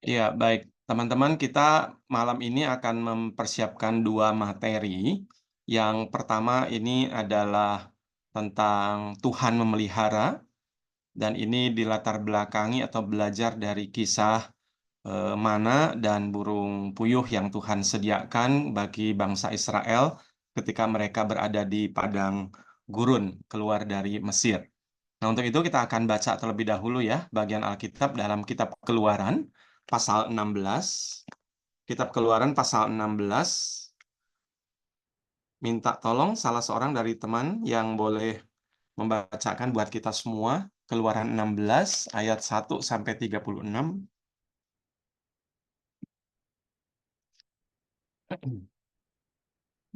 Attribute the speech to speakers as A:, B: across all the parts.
A: Iya, baik. Teman-teman, kita malam ini akan mempersiapkan 2 materi. Yang pertama ini adalah tentang Tuhan memelihara, dan ini dilatar belakangi atau belajar dari kisah, mana dan burung puyuh yang Tuhan sediakan bagi bangsa Israel ketika mereka berada di padang gurun keluar dari Mesir. Nah, untuk itu kita akan baca terlebih dahulu ya, bagian Alkitab dalam kitab Keluaran, pasal 16. Kitab Keluaran pasal 16, minta tolong salah seorang dari teman yang boleh membacakan buat kita semua, Keluaran 16 ayat 1 sampai 36.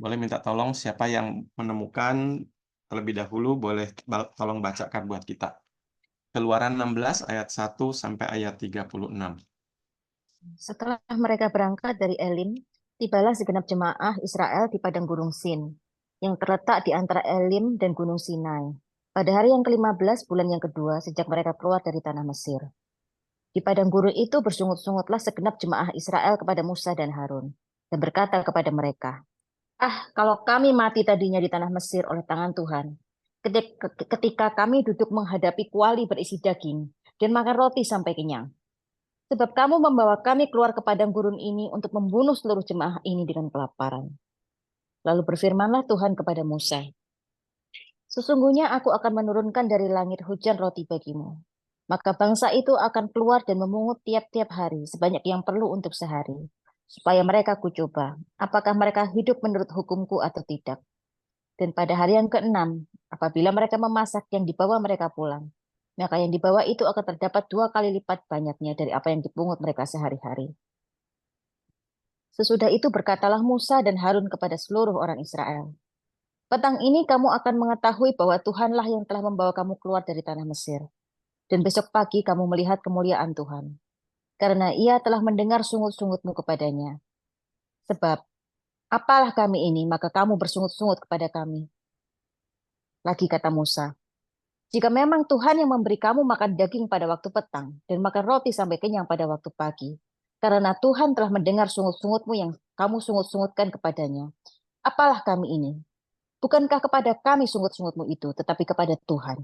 A: Boleh minta tolong siapa yang menemukan terlebih dahulu, boleh tolong bacakan buat kita. Keluaran 16 ayat 1 sampai ayat 36.
B: Setelah mereka berangkat dari Elim, tibalah segenap jemaah Israel di padang gunung Sin, yang terletak di antara Elim dan gunung Sinai. Pada hari yang ke-15 bulan yang kedua sejak mereka keluar dari tanah Mesir. Di padang gurun itu bersungut-sungutlah segenap jemaah Israel kepada Musa dan Harun, dan berkata kepada mereka, kalau kami mati tadinya di tanah Mesir oleh tangan Tuhan, ketika kami duduk menghadapi kuali berisi daging, dan makan roti sampai kenyang. Sebab kamu membawa kami keluar ke padang gurun ini untuk membunuh seluruh jemaah ini dengan kelaparan. Lalu berfirmanlah Tuhan kepada Musa, sesungguhnya aku akan menurunkan dari langit hujan roti bagimu. Maka bangsa itu akan keluar dan memungut tiap-tiap hari sebanyak yang perlu untuk sehari. Supaya mereka kucoba, apakah mereka hidup menurut hukumku atau tidak. Dan pada hari yang keenam, apabila mereka memasak yang dibawa mereka pulang, maka yang dibawa itu akan terdapat 2 kali lipat banyaknya dari apa yang dipungut mereka sehari-hari. Sesudah itu berkatalah Musa dan Harun kepada seluruh orang Israel, petang ini kamu akan mengetahui bahwa Tuhanlah yang telah membawa kamu keluar dari tanah Mesir. Dan besok pagi kamu melihat kemuliaan Tuhan, karena ia telah mendengar sungut-sungutmu kepadanya. Sebab, apalah kami ini, maka kamu bersungut-sungut kepada kami. Lagi kata Musa, jika memang Tuhan yang memberi kamu makan daging pada waktu petang dan makan roti sampai kenyang pada waktu pagi, karena Tuhan telah mendengar sungut-sungutmu yang kamu sungut-sungutkan kepadanya, apalah kami ini? Bukankah kepada kami sungut-sungutmu itu, tetapi kepada Tuhan?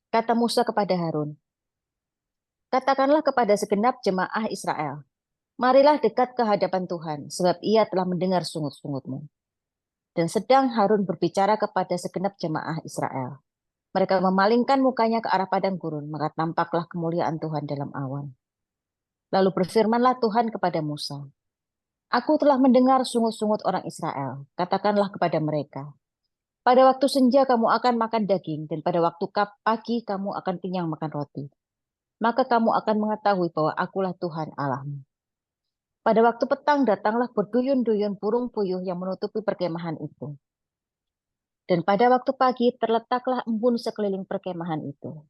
B: Kata Musa kepada Harun, katakanlah kepada segenap jemaah Israel, marilah dekat ke hadapan Tuhan, sebab ia telah mendengar sungut-sungutmu. Dan sedang Harun berbicara kepada segenap jemaah Israel. Mereka memalingkan mukanya ke arah padang gurun, maka tampaklah kemuliaan Tuhan dalam awan. Lalu berfirmanlah Tuhan kepada Musa, aku telah mendengar sungut-sungut orang Israel. Katakanlah kepada mereka, pada waktu senja kamu akan makan daging, dan pada waktu pagi kamu akan kenyang makan roti. Maka kamu akan mengetahui bahwa akulah Tuhan Allahmu. Pada waktu petang datanglah berduyun-duyun burung puyuh yang menutupi perkemahan itu. Dan pada waktu pagi terletaklah embun sekeliling perkemahan itu.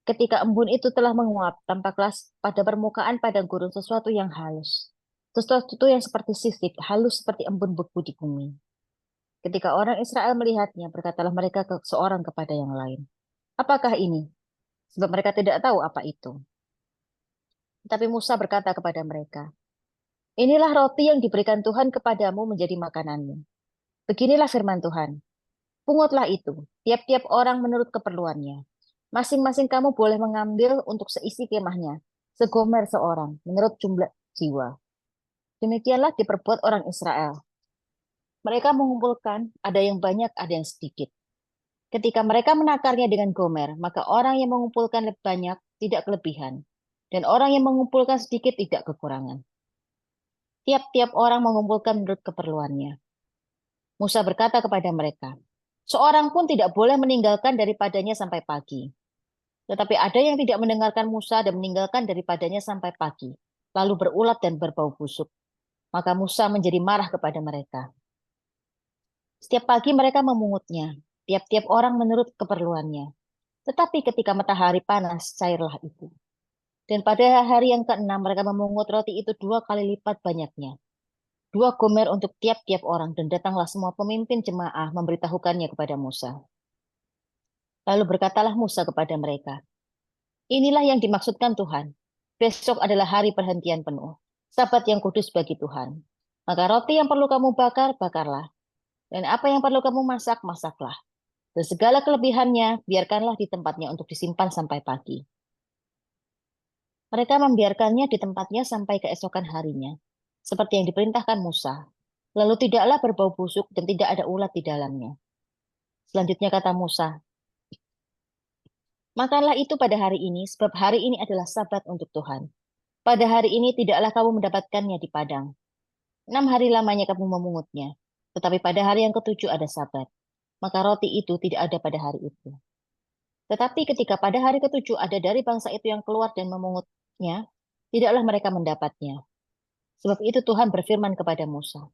B: Ketika embun itu telah menguap, tampaklah pada permukaan padang gurun sesuatu yang halus. Sesuatu yang seperti sisik, halus seperti embun beku di bumi. Ketika orang Israel melihatnya, berkatalah mereka seorang kepada yang lain, apakah ini? Sebab mereka tidak tahu apa itu. Tapi Musa berkata kepada mereka, inilah roti yang diberikan Tuhan kepadamu menjadi makananmu. Beginilah firman Tuhan, pungutlah itu, tiap-tiap orang menurut keperluannya. Masing-masing kamu boleh mengambil untuk seisi kemahnya, segomer seorang, menurut jumlah jiwa. Demikianlah diperbuat orang Israel. Mereka mengumpulkan, ada yang banyak, ada yang sedikit. Ketika mereka menakarnya dengan gomer, maka orang yang mengumpulkan lebih banyak tidak kelebihan, dan orang yang mengumpulkan sedikit tidak kekurangan. Tiap-tiap orang mengumpulkan menurut keperluannya. Musa berkata kepada mereka, seorang pun tidak boleh meninggalkan daripadanya sampai pagi. Tetapi ada yang tidak mendengarkan Musa dan meninggalkan daripadanya sampai pagi, lalu berulat dan berbau busuk. Maka Musa menjadi marah kepada mereka. Setiap pagi mereka memungutnya, tiap-tiap orang menurut keperluannya. Tetapi ketika matahari panas, cairlah itu. Dan pada hari yang keenam mereka memungut roti itu 2 kali lipat banyaknya. 2 gomer untuk tiap-tiap orang, dan datanglah semua pemimpin jemaah memberitahukannya kepada Musa. Lalu berkatalah Musa kepada mereka, Inilah yang dimaksudkan Tuhan. Besok adalah hari perhentian penuh, Sabat yang kudus bagi Tuhan. Maka roti yang perlu kamu bakar, bakarlah. Dan apa yang perlu kamu masak, masaklah. Dan segala kelebihannya, biarkanlah di tempatnya untuk disimpan sampai pagi. Mereka membiarkannya di tempatnya sampai keesokan harinya, seperti yang diperintahkan Musa. Lalu tidaklah berbau busuk dan tidak ada ulat di dalamnya. Selanjutnya kata Musa, makanlah itu pada hari ini, sebab hari ini adalah Sabat untuk Tuhan. Pada hari ini tidaklah kamu mendapatkannya di padang. 6 hari lamanya kamu memungutnya, tetapi pada hari yang ketujuh ada Sabat. Maka roti itu tidak ada pada hari itu. Tetapi ketika pada hari ketujuh ada dari bangsa itu yang keluar dan memungutnya, tidaklah mereka mendapatnya. Sebab itu Tuhan berfirman kepada Musa,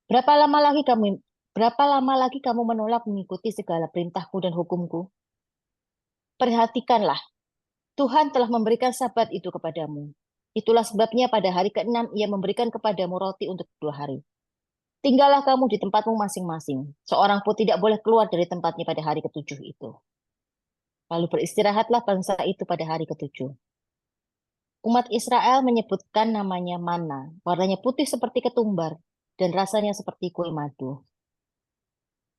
B: Berapa lama lagi kamu berapa lama lagi kamu menolak mengikuti segala perintahku dan hukumku? Perhatikanlah, Tuhan telah memberikan Sabat itu kepadamu. Itulah sebabnya pada hari ke-6 ia memberikan kepadamu roti untuk 2 hari. Tinggallah kamu di tempatmu masing-masing. Seorang pun tidak boleh keluar dari tempatnya pada hari ketujuh itu. Lalu beristirahatlah bangsa itu pada hari ketujuh. Umat Israel menyebutkan namanya mana. Warnanya putih seperti ketumbar dan rasanya seperti kue madu.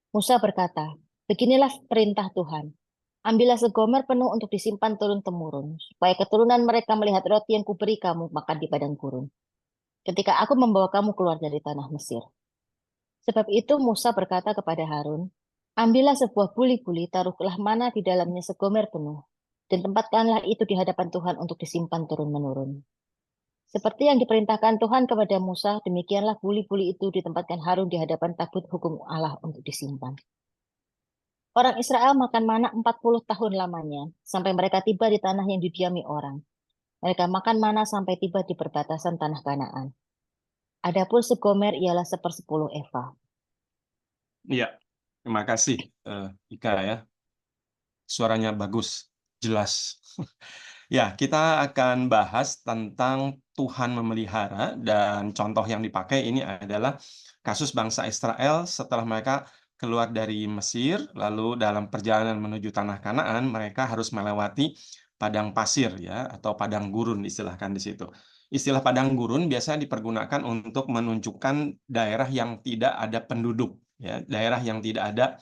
B: Musa berkata, beginilah perintah Tuhan. Ambillah segomer penuh untuk disimpan turun-temurun, supaya keturunan mereka melihat roti yang kuberi kamu makan di padang gurun, ketika aku membawa kamu keluar dari tanah Mesir. Sebab itu Musa berkata kepada Harun, ambillah sebuah buli-buli, taruhlah mana di dalamnya segomer penuh, dan tempatkanlah itu di hadapan Tuhan untuk disimpan turun-menurun. Seperti yang diperintahkan Tuhan kepada Musa, demikianlah buli-buli itu ditempatkan Harun di hadapan tabut hukum Allah untuk disimpan. Orang Israel makan mana 40 tahun lamanya, sampai mereka tiba di tanah yang didiami orang. Mereka makan mana sampai tiba di perbatasan tanah Kanaan. Adapun segomer ialah 1/10 eva.
A: Iya, terima kasih Ika ya. Suaranya bagus, jelas. Ya, kita akan bahas tentang Tuhan memelihara dan contoh yang dipakai ini adalah kasus bangsa Israel setelah mereka keluar dari Mesir, lalu dalam perjalanan menuju tanah Kanaan, mereka harus melewati padang pasir ya atau padang gurun istilahkan di situ. Istilah padang gurun biasanya dipergunakan untuk menunjukkan daerah yang tidak ada penduduk ya, daerah yang tidak ada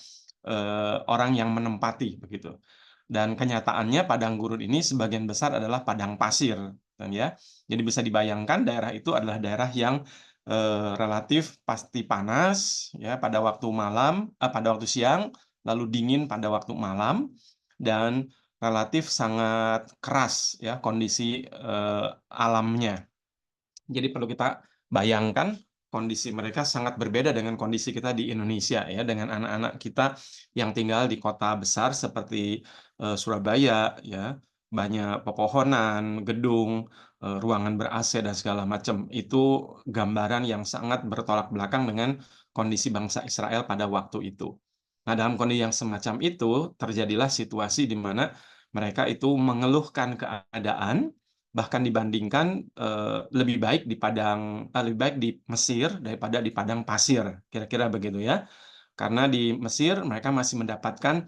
A: orang yang menempati begitu. Dan kenyataannya padang gurun ini sebagian besar adalah padang pasir, dan ya. Jadi bisa dibayangkan daerah itu adalah daerah yang relatif pasti panas ya pada waktu malam, pada waktu siang, lalu dingin pada waktu malam, dan relatif sangat keras ya kondisi alamnya. Jadi perlu kita bayangkan kondisi mereka sangat berbeda dengan kondisi kita di Indonesia ya, dengan anak-anak kita yang tinggal di kota besar seperti Surabaya ya, banyak pepohonan, gedung, ruangan ber-AC dan segala macam. Itu gambaran yang sangat bertolak belakang dengan kondisi bangsa Israel pada waktu itu. Nah, dalam kondisi yang semacam itu terjadilah situasi di mana mereka itu mengeluhkan keadaan. Bahkan dibandingkan, lebih baik di Mesir daripada di padang pasir, kira-kira begitu ya. Karena di Mesir mereka masih mendapatkan,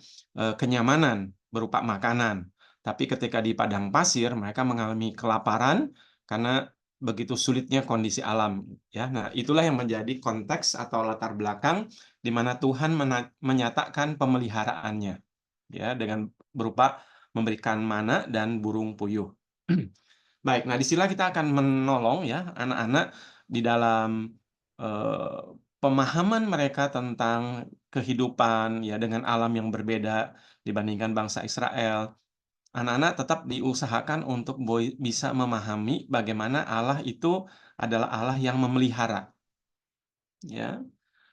A: kenyamanan berupa makanan. Tapi ketika di padang pasir mereka mengalami kelaparan karena begitu sulitnya kondisi alam, ya. Nah, itulah yang menjadi konteks atau latar belakang di mana Tuhan menyatakan pemeliharaannya, ya, dengan berupa memberikan mana dan burung puyuh. Baik, nah disinilah kita akan menolong ya anak-anak di dalam, eee, pemahaman mereka tentang kehidupan ya dengan alam yang berbeda dibandingkan bangsa Israel. Anak-anak tetap diusahakan untuk bisa memahami bagaimana Allah itu adalah Allah yang memelihara, ya.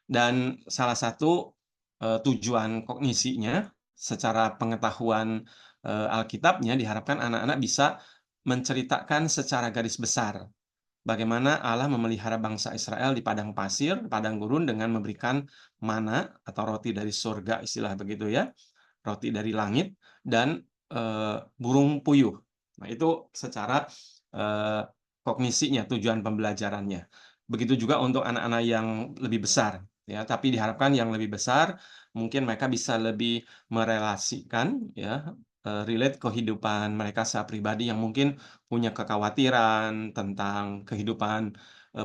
A: Dan salah satu, tujuan kognisinya secara pengetahuan, Alkitabnya diharapkan anak-anak bisa menceritakan secara garis besar bagaimana Allah memelihara bangsa Israel di padang pasir, padang gurun dengan memberikan mana atau roti dari surga istilah begitu ya, roti dari langit dan, burung puyuh. Nah itu secara, eee, kognisinya, tujuan pembelajarannya. Begitu juga untuk anak-anak yang lebih besar ya, tapi diharapkan yang lebih besar mungkin mereka bisa lebih merelasikan ya, relate kehidupan mereka secara pribadi yang mungkin punya kekhawatiran tentang kehidupan,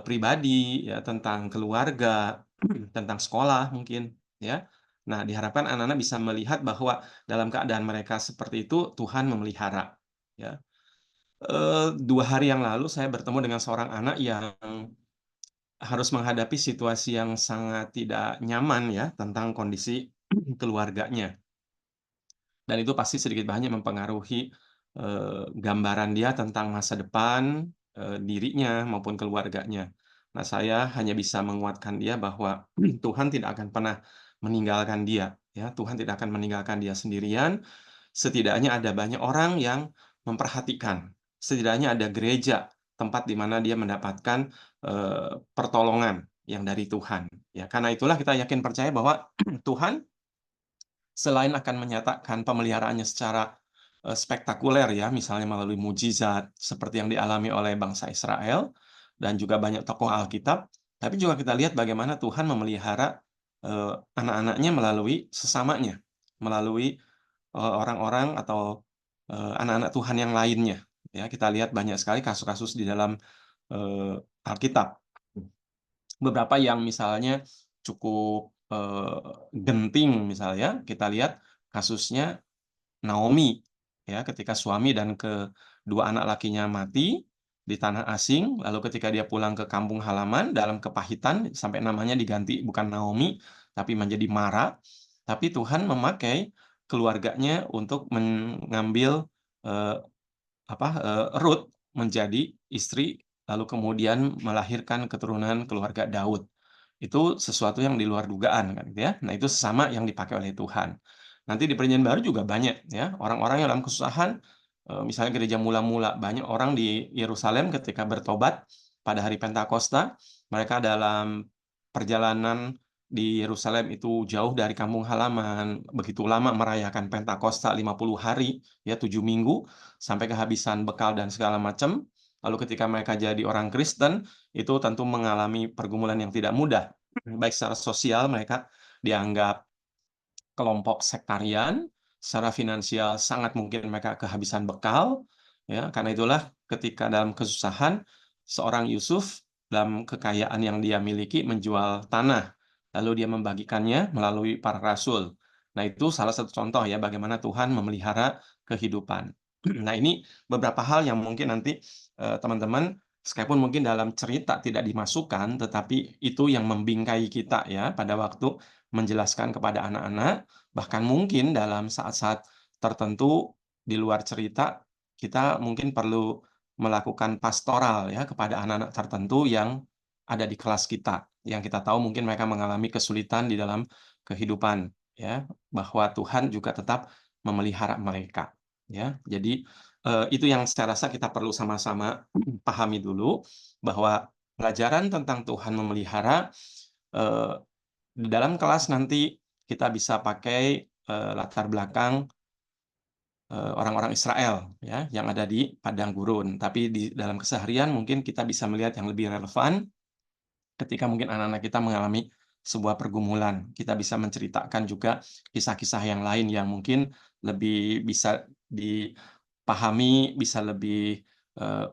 A: pribadi ya, tentang keluarga, tentang sekolah mungkin, ya. Nah, diharapkan anak-anak bisa melihat bahwa dalam keadaan mereka seperti itu, Tuhan memelihara, ya. 2 hari yang lalu saya bertemu dengan seorang anak yang harus menghadapi situasi yang sangat tidak nyaman ya, tentang kondisi keluarganya. Dan itu pasti sedikit banyak mempengaruhi, gambaran dia tentang masa depan, dirinya maupun keluarganya. Nah, saya hanya bisa menguatkan dia bahwa Tuhan tidak akan pernah meninggalkan dia, ya. Tuhan tidak akan meninggalkan dia sendirian, setidaknya ada banyak orang yang memperhatikan. Setidaknya ada gereja, tempat di mana dia mendapatkan, pertolongan yang dari Tuhan, ya. Karena itulah kita yakin percaya bahwa Tuhan selain akan menyatakan pemeliharaannya secara, spektakuler ya, misalnya melalui mujizat seperti yang dialami oleh bangsa Israel dan juga banyak tokoh Alkitab, tapi juga kita lihat bagaimana Tuhan memelihara, anak-anaknya melalui sesamanya, melalui, orang-orang atau, anak-anak Tuhan yang lainnya, ya. Kita lihat banyak sekali kasus-kasus di dalam, Alkitab. Beberapa yang misalnya cukup, genting misalnya, kita lihat kasusnya Naomi, ya, ketika suami dan kedua anak lakinya mati di tanah asing, lalu ketika dia pulang ke kampung halaman dalam kepahitan sampai namanya diganti bukan Naomi, tapi menjadi Mara, tapi Tuhan memakai keluarganya untuk mengambil, eee, Rut menjadi istri, lalu kemudian melahirkan keturunan keluarga Daud. Itu sesuatu yang di luar dugaan kan gitu ya. Nah, itu sesama yang dipakai oleh Tuhan. Nanti di Perjanjian Baru juga banyak ya, orang-orang yang dalam kesusahan, misalnya gereja mula-mula, banyak orang di Yerusalem ketika bertobat pada hari Pentakosta, mereka dalam perjalanan di Yerusalem itu jauh dari kampung halaman, begitu lama merayakan Pentakosta 50 hari, ya 7 minggu, sampai kehabisan bekal dan segala macam. Lalu ketika mereka jadi orang Kristen, itu tentu mengalami pergumulan yang tidak mudah. Baik secara sosial mereka dianggap kelompok sektarian, secara finansial sangat mungkin mereka kehabisan bekal, ya. Karena itulah ketika dalam kesusahan, seorang Yusuf dalam kekayaan yang dia miliki menjual tanah, lalu dia membagikannya melalui para rasul. Nah, itu salah satu contoh ya bagaimana Tuhan memelihara kehidupan. Nah, ini beberapa hal yang mungkin nanti, teman-teman, sekalipun mungkin dalam cerita tidak dimasukkan, tetapi itu yang membingkai kita ya pada waktu menjelaskan kepada anak-anak. Bahkan mungkin dalam saat-saat tertentu di luar cerita, kita mungkin perlu melakukan pastoral ya kepada anak-anak tertentu yang ada di kelas kita, yang kita tahu mungkin mereka mengalami kesulitan di dalam kehidupan ya, bahwa Tuhan juga tetap memelihara mereka ya. Jadi, itu yang saya rasa kita perlu sama-sama pahami dulu, bahwa pelajaran tentang Tuhan memelihara, eee di dalam kelas nanti kita bisa pakai, latar belakang, orang-orang Israel ya, yang ada di padang gurun. Tapi di dalam keseharian mungkin kita bisa melihat yang lebih relevan ketika mungkin anak-anak kita mengalami sebuah pergumulan. Kita bisa menceritakan juga kisah-kisah yang lain yang mungkin lebih bisa dipahami, bisa lebih, eee,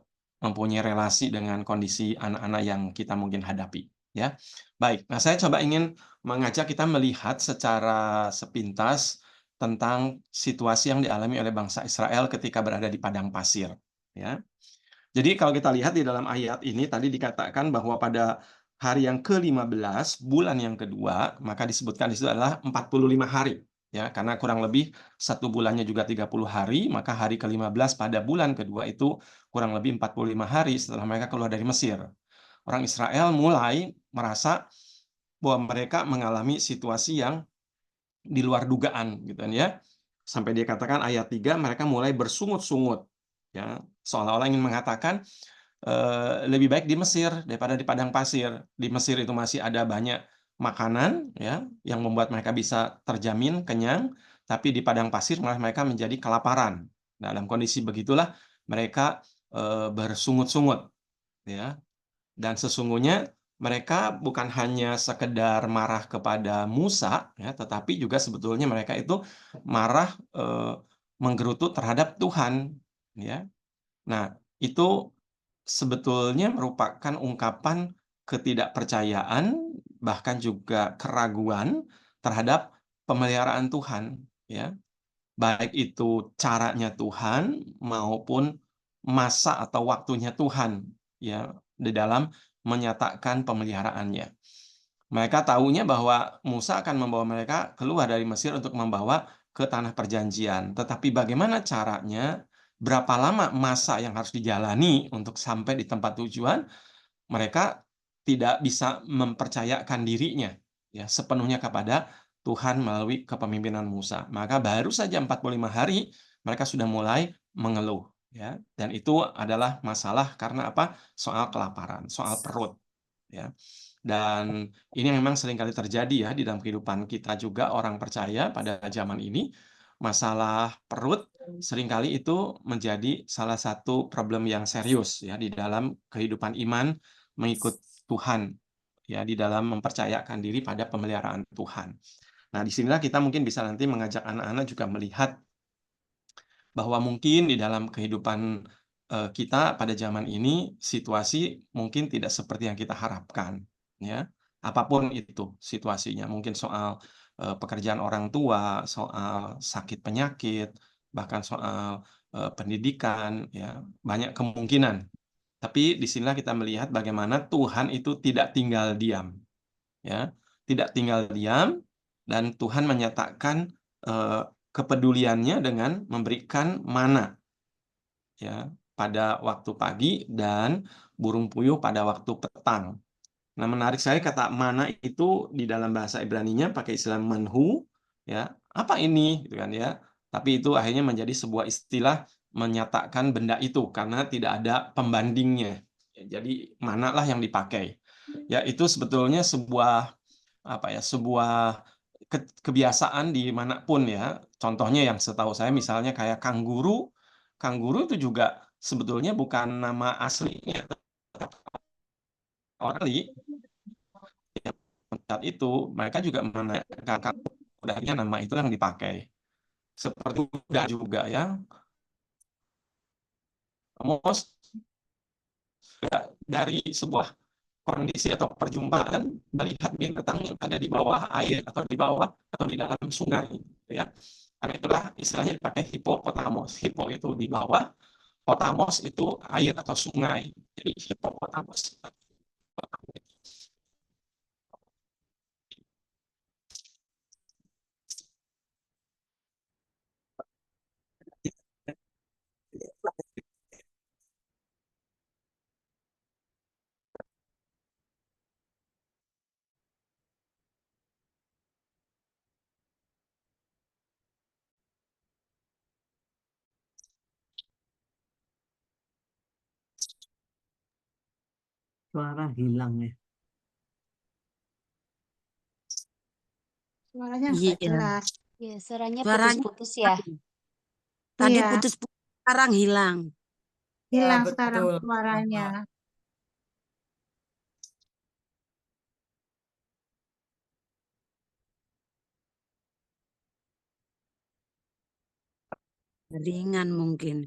A: mempunyai relasi dengan kondisi anak-anak yang kita mungkin hadapi, ya. Baik, nah saya coba ingin mengajak kita melihat secara sepintas tentang situasi yang dialami oleh bangsa Israel ketika berada di padang pasir, ya. Jadi kalau kita lihat di dalam ayat ini tadi dikatakan bahwa pada hari yang ke-15, bulan yang kedua, maka disebutkan di situ adalah 45 hari, ya. Karena kurang lebih 1 bulannya juga 30 hari, maka hari ke-15 pada bulan kedua itu kurang lebih 45 hari setelah mereka keluar dari Mesir. Orang Israel mulai merasa bahwa mereka mengalami situasi yang di luar dugaan gitu kan ya. Sampai dia katakan ayat 3 mereka mulai bersungut-sungut, ya. Seolah-olah ingin mengatakan, lebih baik di Mesir daripada di padang pasir. Di Mesir itu masih ada banyak makanan ya, yang membuat mereka bisa terjamin kenyang, tapi di padang pasir malah mereka menjadi kelaparan. Nah, dalam kondisi begitulah mereka, bersungut-sungut ya. Dan sesungguhnya mereka bukan hanya sekedar marah kepada Musa ya, tetapi juga sebetulnya mereka itu marah, menggerutu terhadap Tuhan, ya. Nah, itu sebetulnya merupakan ungkapan ketidakpercayaan, bahkan juga keraguan terhadap pemeliharaan Tuhan, ya. Baik itu caranya Tuhan maupun masa atau waktunya Tuhan, ya, di dalam menyatakan pemeliharaannya. Mereka tahunya bahwa Musa akan membawa mereka keluar dari Mesir untuk membawa ke tanah perjanjian. Tetapi bagaimana caranya, berapa lama masa yang harus dijalani untuk sampai di tempat tujuan, mereka tidak bisa mempercayakan dirinya ya sepenuhnya kepada Tuhan melalui kepemimpinan Musa. Maka baru saja 45 hari mereka sudah mulai mengeluh ya. Dan itu adalah masalah karena apa? Soal kelaparan, soal perut ya. Dan ini memang seringkali terjadi ya di dalam kehidupan kita juga orang percaya pada zaman ini, masalah perut seringkali itu menjadi salah satu problem yang serius ya di dalam kehidupan iman mengikut Tuhan ya di dalam mempercayakan diri pada pemeliharaan Tuhan. Nah, disinilah kita mungkin bisa nanti mengajak anak-anak juga melihat bahwa mungkin di dalam kehidupan kita pada zaman ini situasi mungkin tidak seperti yang kita harapkan, ya. Apapun itu situasinya, mungkin soal pekerjaan orang tua, soal sakit penyakit, bahkan soal pendidikan, ya, banyak kemungkinan. Tapi di sinilah kita melihat bagaimana Tuhan itu tidak tinggal diam, ya, tidak tinggal diam dan Tuhan menyatakan kepeduliannya dengan memberikan mana ya pada waktu pagi dan burung puyuh pada waktu petang. Nah, menarik sekali kata mana itu di dalam bahasa Ibraninya pakai istilah manhu, ya. Apa ini? Gitu kan ya. Tapi itu akhirnya menjadi sebuah istilah menyatakan benda itu karena tidak ada pembandingnya. Ya, jadi manalah yang dipakai. Ya, itu sebetulnya sebuah apa ya, sebuah kebiasaan di manapun ya. Contohnya yang setahu saya misalnya kayak kangguru. Kangguru itu juga sebetulnya bukan nama aslinya Australia. Saat itu mereka juga menanyakan kudanya nama itu yang dipakai. Seperti kuda juga ya. Most dari sebuah kondisi atau perjumpaan melihat binatang yang ada di bawah air atau di bawah atau di dalam sungai ya. Karena itulah istilahnya dipakai hippopotamus. Hippo itu di bawah, potamos itu air atau sungai. Jadi hippopotamus.
C: Suara hilang ya.
D: Suaranya
C: Iya.
D: nggak jelas.
E: Ya, suaranya
C: Suaranya
E: putus-putus ya.
C: tadi
D: Iya,
C: putus-putus, sekarang hilang.
D: hilang
F: Ya,
D: sekarang
F: betul.
D: suaranya.
C: Ringan mungkin.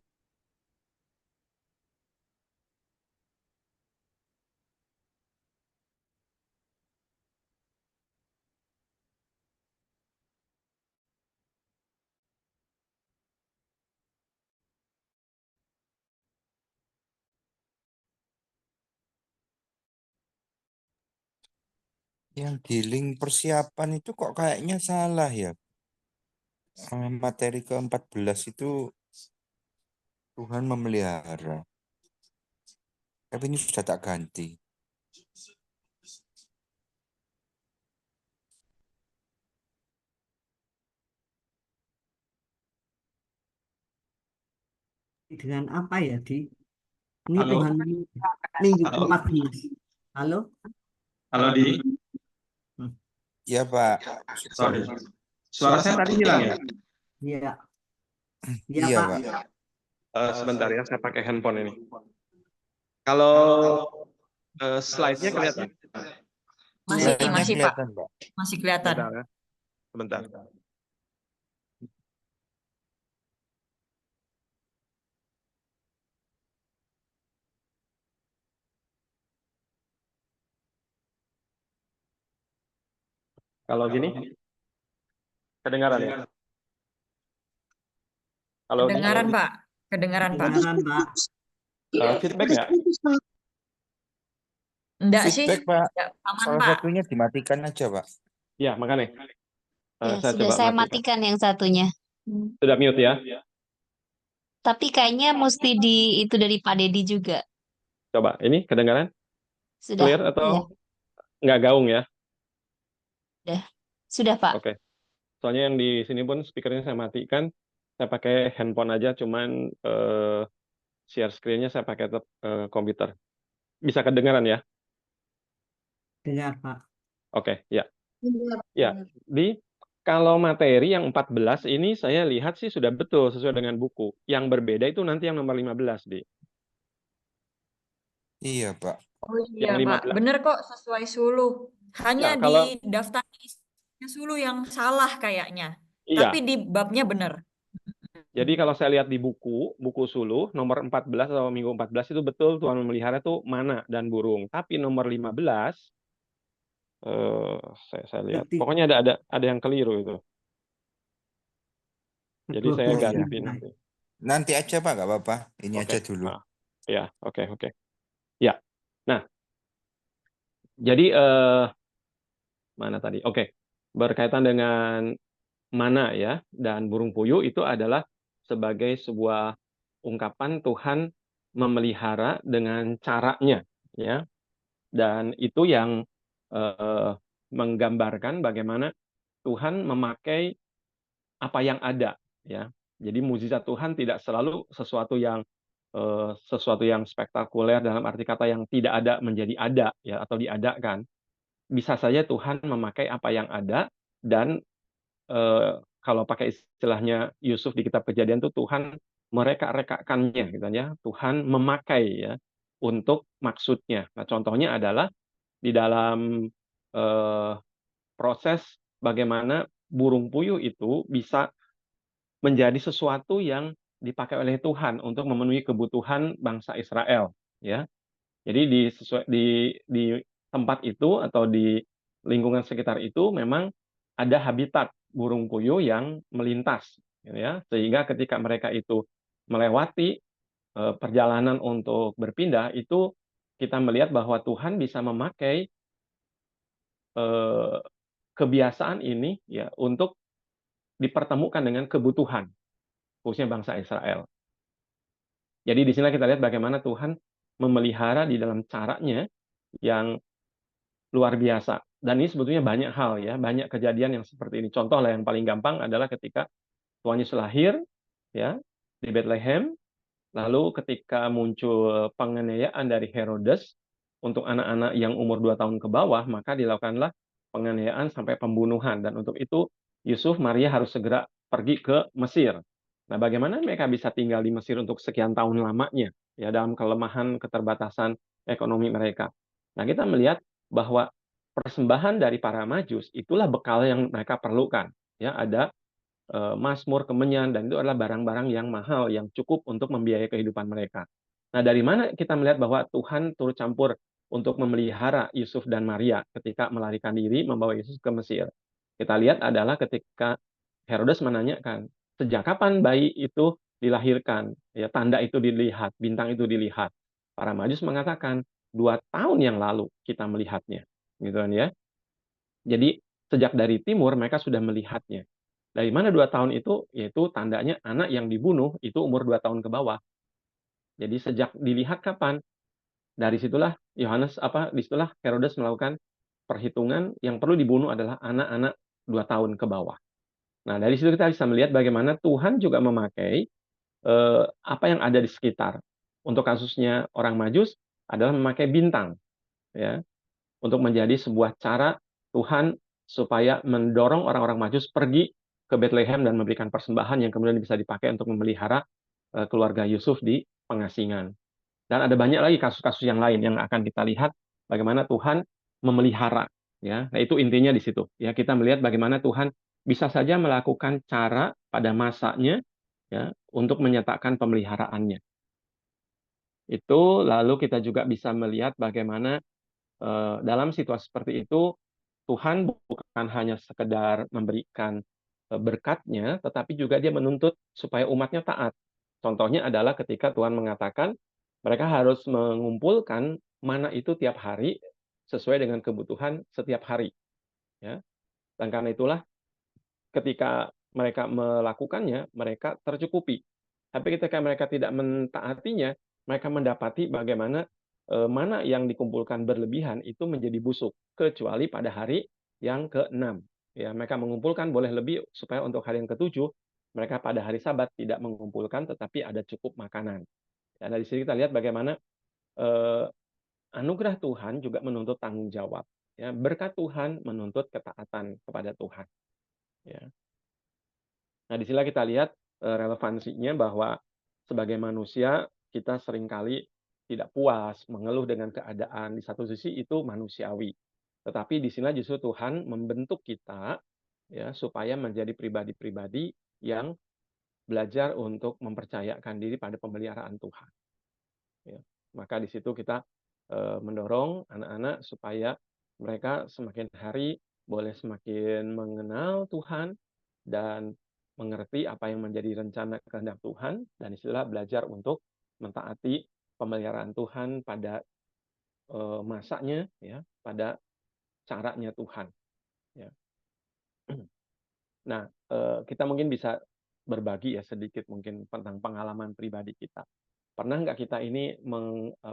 G: Yang di link persiapan itu kok kayaknya salah ya. Materi ke-14 itu Tuhan memelihara. Tapi ini sudah tak ganti.
C: Dengan apa ya, Di? Ini
A: Halo?
C: Tuhan minggu
A: Halo?
C: ke-14. Halo?
A: Halo Di.
G: Ya Pak.
A: Sorry. Suara saya tadi hilang ya?
C: Iya. Iya,
G: Iya
C: Pak.
G: Pak.
A: Sebentar ya, saya pakai handphone ini. Kalau slide-nya kelihatan?
F: Masih,
G: Slide-nya
F: masih Pak.
G: kelihatan, Pak.
F: Masih kelihatan.
A: Sebentar ya. Sebentar. Kalau gini, kedengaran ya? Kalau
D: Kedengaran, Pak. Kedengaran, Pak.
C: Kedengaran, Pak.
A: feedback nggak?
D: Enggak sih.
G: Feedback, Pak.
D: Enggak aman,
G: Salah
D: Pak.
G: satunya dimatikan aja, Pak.
A: Ya, makanya.
E: Ya,
A: Saya
E: sudah
A: coba
E: saya
A: matikan.
E: matikan yang satunya.
A: Sudah mute ya?
E: Tapi kayaknya mesti di itu dari Pak Dedi juga.
A: Coba, ini kedengaran?
E: Sudah.
A: Clear
E: Iya,
A: atau nggak gaung ya?
E: sudah, Pak.
A: Oke. Soalnya yang di sini pun speakernya saya matikan. Saya pakai handphone aja, cuman share screen-nya saya pakai komputer. Bisa kedengaran ya?
C: Dengar, Pak.
A: Oke, ya. Ya, kalau materi yang 14 ini saya lihat sih sudah betul sesuai dengan buku. Yang berbeda itu nanti yang nomor 15, Di.
G: Iya, Pak.
D: Oh iya,
A: Yang
D: Pak.
A: 15.
D: Bener kok sesuai Suluh. Hanya
A: Ya, kalau
D: di daftar isinya Suluh yang salah kayaknya.
A: iya.
D: Tapi di babnya bener.
A: Jadi kalau saya lihat di buku Suluh nomor 14 atau minggu 14 itu betul Tuhan memelihara itu mana dan burung. Tapi nomor 15 saya lihat.
C: Berarti
A: Pokoknya ada yang keliru itu. Jadi saya
C: 12
A: ganti
C: ini.
A: nanti.
G: Nanti aja, Pak, nggak apa-apa. Ini
A: Oke.
G: aja dulu.
A: Nah, ya, oke. Ya. Nah, jadi mana tadi? Oke. Berkaitan dengan mana ya dan burung puyuh itu adalah sebagai sebuah ungkapan Tuhan memelihara dengan caranya ya. Dan itu yang menggambarkan bagaimana Tuhan memakai apa yang ada ya. Jadi mukjizat Tuhan tidak selalu sesuatu yang spektakuler dalam arti kata yang tidak ada menjadi ada ya atau diadakan. Bisa saja Tuhan memakai apa yang ada dan kalau pakai istilahnya Yusuf di kitab Kejadian itu Tuhan mereka-rekakannya gitu ya. Tuhan memakai ya untuk maksudnya. Nah, contohnya adalah di dalam proses bagaimana burung puyuh itu bisa menjadi sesuatu yang dipakai oleh Tuhan untuk memenuhi kebutuhan bangsa Israel ya. Jadi di tempat itu atau di lingkungan sekitar itu memang ada habitat burung puyuh yang melintas ya, sehingga ketika mereka itu melewati perjalanan untuk berpindah itu kita melihat bahwa Tuhan bisa memakai kebiasaan ini ya untuk dipertemukan dengan kebutuhan khususnya bangsa Israel. Jadi di sini kita lihat bagaimana Tuhan memelihara di dalam caranya yang luar biasa. Dan ini sebetulnya banyak hal ya, banyak kejadian yang seperti ini. Contoh lah yang paling gampang adalah ketika Tuhan Yesus lahir ya di Bethlehem, lalu ketika muncul penganiayaan dari Herodes untuk anak-anak yang umur 2 tahun ke bawah, maka dilakukanlah penganiayaan sampai pembunuhan dan untuk itu Yusuf Maria harus segera pergi ke Mesir. Nah, bagaimana mereka bisa tinggal di Mesir untuk sekian tahun lamanya ya dalam kelemahan keterbatasan ekonomi mereka. Nah, kita melihat bahwa persembahan dari para Majus itulah bekal yang mereka perlukan. Ya, ada Mazmur, kemenyan, dan itu adalah barang-barang yang mahal, yang cukup untuk membiayai kehidupan mereka. Nah, dari mana kita melihat bahwa Tuhan turut campur untuk memelihara Yusuf dan Maria ketika melarikan diri membawa Yesus ke Mesir? Kita lihat adalah ketika Herodes menanyakan, sejak kapan bayi itu dilahirkan? Ya, tanda itu dilihat, bintang itu dilihat. Para Majus mengatakan, 2 tahun yang lalu kita melihatnya. Gitu kan ya. Jadi, sejak dari timur mereka sudah melihatnya. Dari mana 2 tahun itu? Yaitu tandanya anak yang dibunuh itu umur 2 tahun ke bawah. Jadi sejak dilihat kapan? Dari situlah disitulah Herodes melakukan perhitungan yang perlu dibunuh adalah anak-anak 2 tahun ke bawah. Nah, dari situ kita bisa melihat bagaimana Tuhan juga memakai apa yang ada di sekitar. Untuk kasusnya orang Majus adalah memakai bintang ya untuk menjadi sebuah cara Tuhan supaya mendorong orang-orang Majus pergi ke Bethlehem dan memberikan persembahan yang kemudian bisa dipakai untuk memelihara keluarga Yusuf di pengasingan. Dan ada banyak lagi kasus-kasus yang lain yang akan kita lihat bagaimana Tuhan memelihara ya. Nah, itu intinya di situ. Ya, kita melihat bagaimana Tuhan bisa saja melakukan cara pada masanya ya untuk menyatakan pemeliharaannya. Itu lalu kita juga bisa melihat bagaimana dalam situasi seperti itu Tuhan bukan hanya sekedar memberikan berkat-Nya, tetapi juga Dia menuntut supaya umat-Nya taat. Contohnya adalah ketika Tuhan mengatakan mereka harus mengumpulkan mana itu tiap hari sesuai dengan kebutuhan setiap hari, ya. Dan karena itulah ketika mereka melakukannya, mereka tercukupi. Tapi ketika mereka tidak mentaatinya, mereka mendapati bagaimana mana yang dikumpulkan berlebihan itu menjadi busuk, kecuali pada hari yang ke-6. Ya, mereka mengumpulkan boleh lebih supaya untuk hari yang ke-7 mereka pada hari Sabat tidak mengumpulkan, tetapi ada cukup makanan. Dan dari sini kita lihat bagaimana anugerah Tuhan juga menuntut tanggung jawab. Ya, berkat Tuhan menuntut ketaatan kepada Tuhan. Ya. Nah, di sini kita lihat relevansinya bahwa sebagai manusia kita seringkali tidak puas, mengeluh dengan keadaan. Di satu sisi itu manusiawi. Tetapi di sini justru Tuhan membentuk kita ya supaya menjadi pribadi-pribadi yang belajar untuk mempercayakan diri pada pemeliharaan Tuhan. Ya. Maka di situ kita mendorong anak-anak supaya mereka semakin hari boleh semakin mengenal Tuhan dan mengerti apa yang menjadi rencana kehendak Tuhan, dan istilah belajar untuk mentaati pemeliharaan Tuhan pada masanya, ya, pada caranya Tuhan. Ya. Nah, kita mungkin bisa berbagi ya sedikit mungkin tentang pengalaman pribadi kita. Pernah nggak kita ini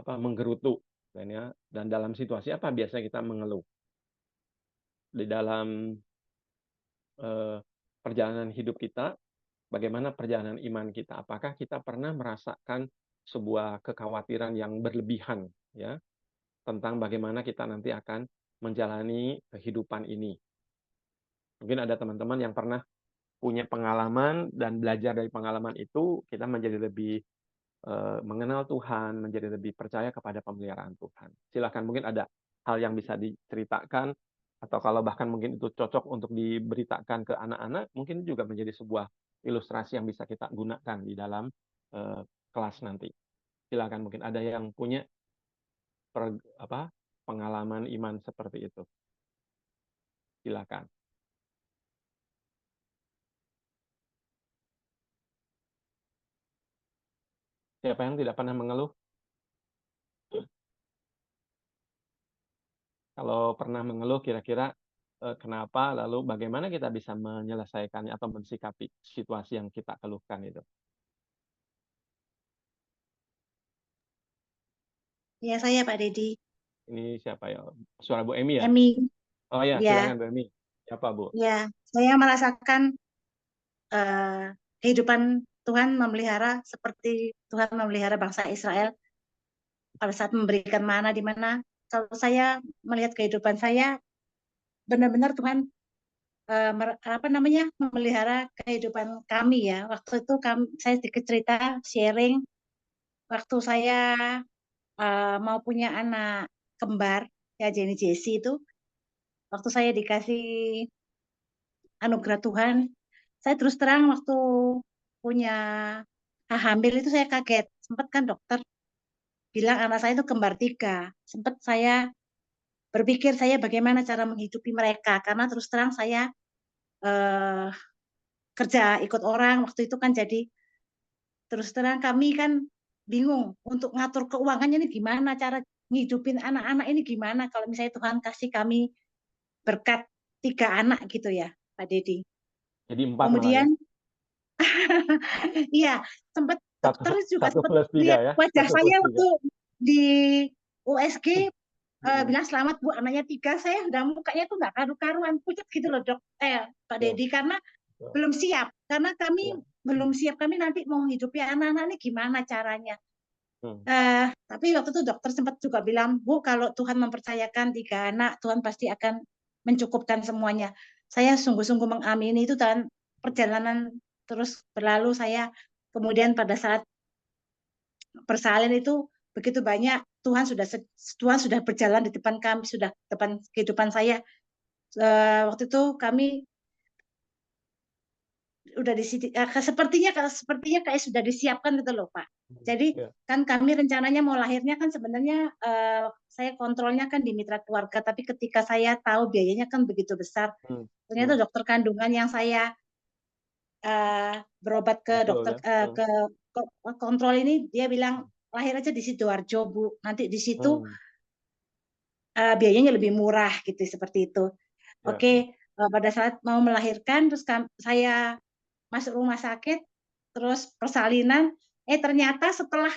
A: menggerutu, dan dalam situasi apa biasanya kita mengeluh? Di dalam perjalanan hidup kita, bagaimana perjalanan iman kita? Apakah kita pernah merasakan sebuah kekhawatiran yang berlebihan, ya, tentang bagaimana kita nanti akan menjalani kehidupan ini? Mungkin ada teman-teman yang pernah punya pengalaman dan belajar dari pengalaman itu, kita menjadi lebih mengenal Tuhan, menjadi lebih percaya kepada pemeliharaan Tuhan. Silakan, mungkin ada hal yang bisa diceritakan, atau kalau bahkan mungkin itu cocok untuk diberitakan ke anak-anak, mungkin juga menjadi sebuah ilustrasi yang bisa kita gunakan di dalam kelas nanti. Silakan, mungkin ada yang punya pengalaman iman seperti itu. Silakan. Siapa yang tidak pernah mengeluh? Kalau pernah mengeluh, kira-kira kenapa, lalu bagaimana kita bisa menyelesaikannya atau mensikapi situasi yang kita keluhkan itu?
F: Ya, saya Pak Dedi.
A: Ini siapa ya? Suara Bu Emi ya?
F: Emi.
A: Oh ya,
F: Ya,
A: silakan Bu Emi. Siapa Bu?
F: ya. Saya merasakan kehidupan Tuhan memelihara seperti Tuhan memelihara bangsa Israel pada saat memberikan mana di mana. Kalau saya melihat kehidupan saya, benar-benar Tuhan memelihara kehidupan kami ya. Waktu itu saya sedikit cerita sharing waktu saya mau punya anak kembar ya, Jenny Jessie itu, waktu saya dikasih anugerah Tuhan, saya terus terang waktu punya hamil itu saya kaget. Sempat kan dokter bilang anak saya itu kembar 3. Sempat saya berpikir saya bagaimana cara menghidupi mereka, karena terus terang saya kerja ikut orang waktu itu kan, jadi terus terang kami kan bingung untuk ngatur keuangannya ini gimana, cara ngidupin anak-anak ini gimana kalau misalnya Tuhan kasih kami berkat 3 anak gitu ya Pak Dedi.
A: Jadi 4 malah ya?
F: Kemudian iya, sempat dokter juga
A: 1
F: sempat
A: plus 3
F: lihat
A: ya?
F: wajah
A: 1 plus
F: saya
A: 3.
F: waktu di USG, bilang selamat Bu, anaknya 3. Saya udah mukanya tuh nggak karu-karuan, pucat gitu loh Pak Dedi, karena belum siap, karena kami belum siap, kami nanti mau hidupi anak-anak ini gimana caranya. Tapi waktu itu dokter sempat juga bilang, Bu, kalau Tuhan mempercayakan 3 anak, Tuhan pasti akan mencukupkan semuanya. Saya sungguh-sungguh mengamini itu, dan perjalanan terus berlalu. Saya kemudian pada saat persalin itu begitu banyak, Tuhan sudah berjalan di depan kami, sudah depan kehidupan saya. Waktu itu kami udah sepertinya kayak sudah disiapkan gitu loh Pak. Jadi
H: Ya.
F: kan kami rencananya mau lahirnya kan sebenarnya saya kontrolnya kan di mitra keluarga, tapi ketika saya tahu biayanya kan begitu besar,
H: Hmm.
F: ternyata dokter kandungan yang saya berobat ke
H: Konsul
F: dokter
H: ya.
F: ke kontrol ini, dia bilang lahir aja di Sidoarjo Bu, nanti di situ biayanya lebih murah gitu seperti itu.
H: Ya.
F: Oke, pada saat mau melahirkan terus saya masuk rumah sakit, terus persalinan, ternyata setelah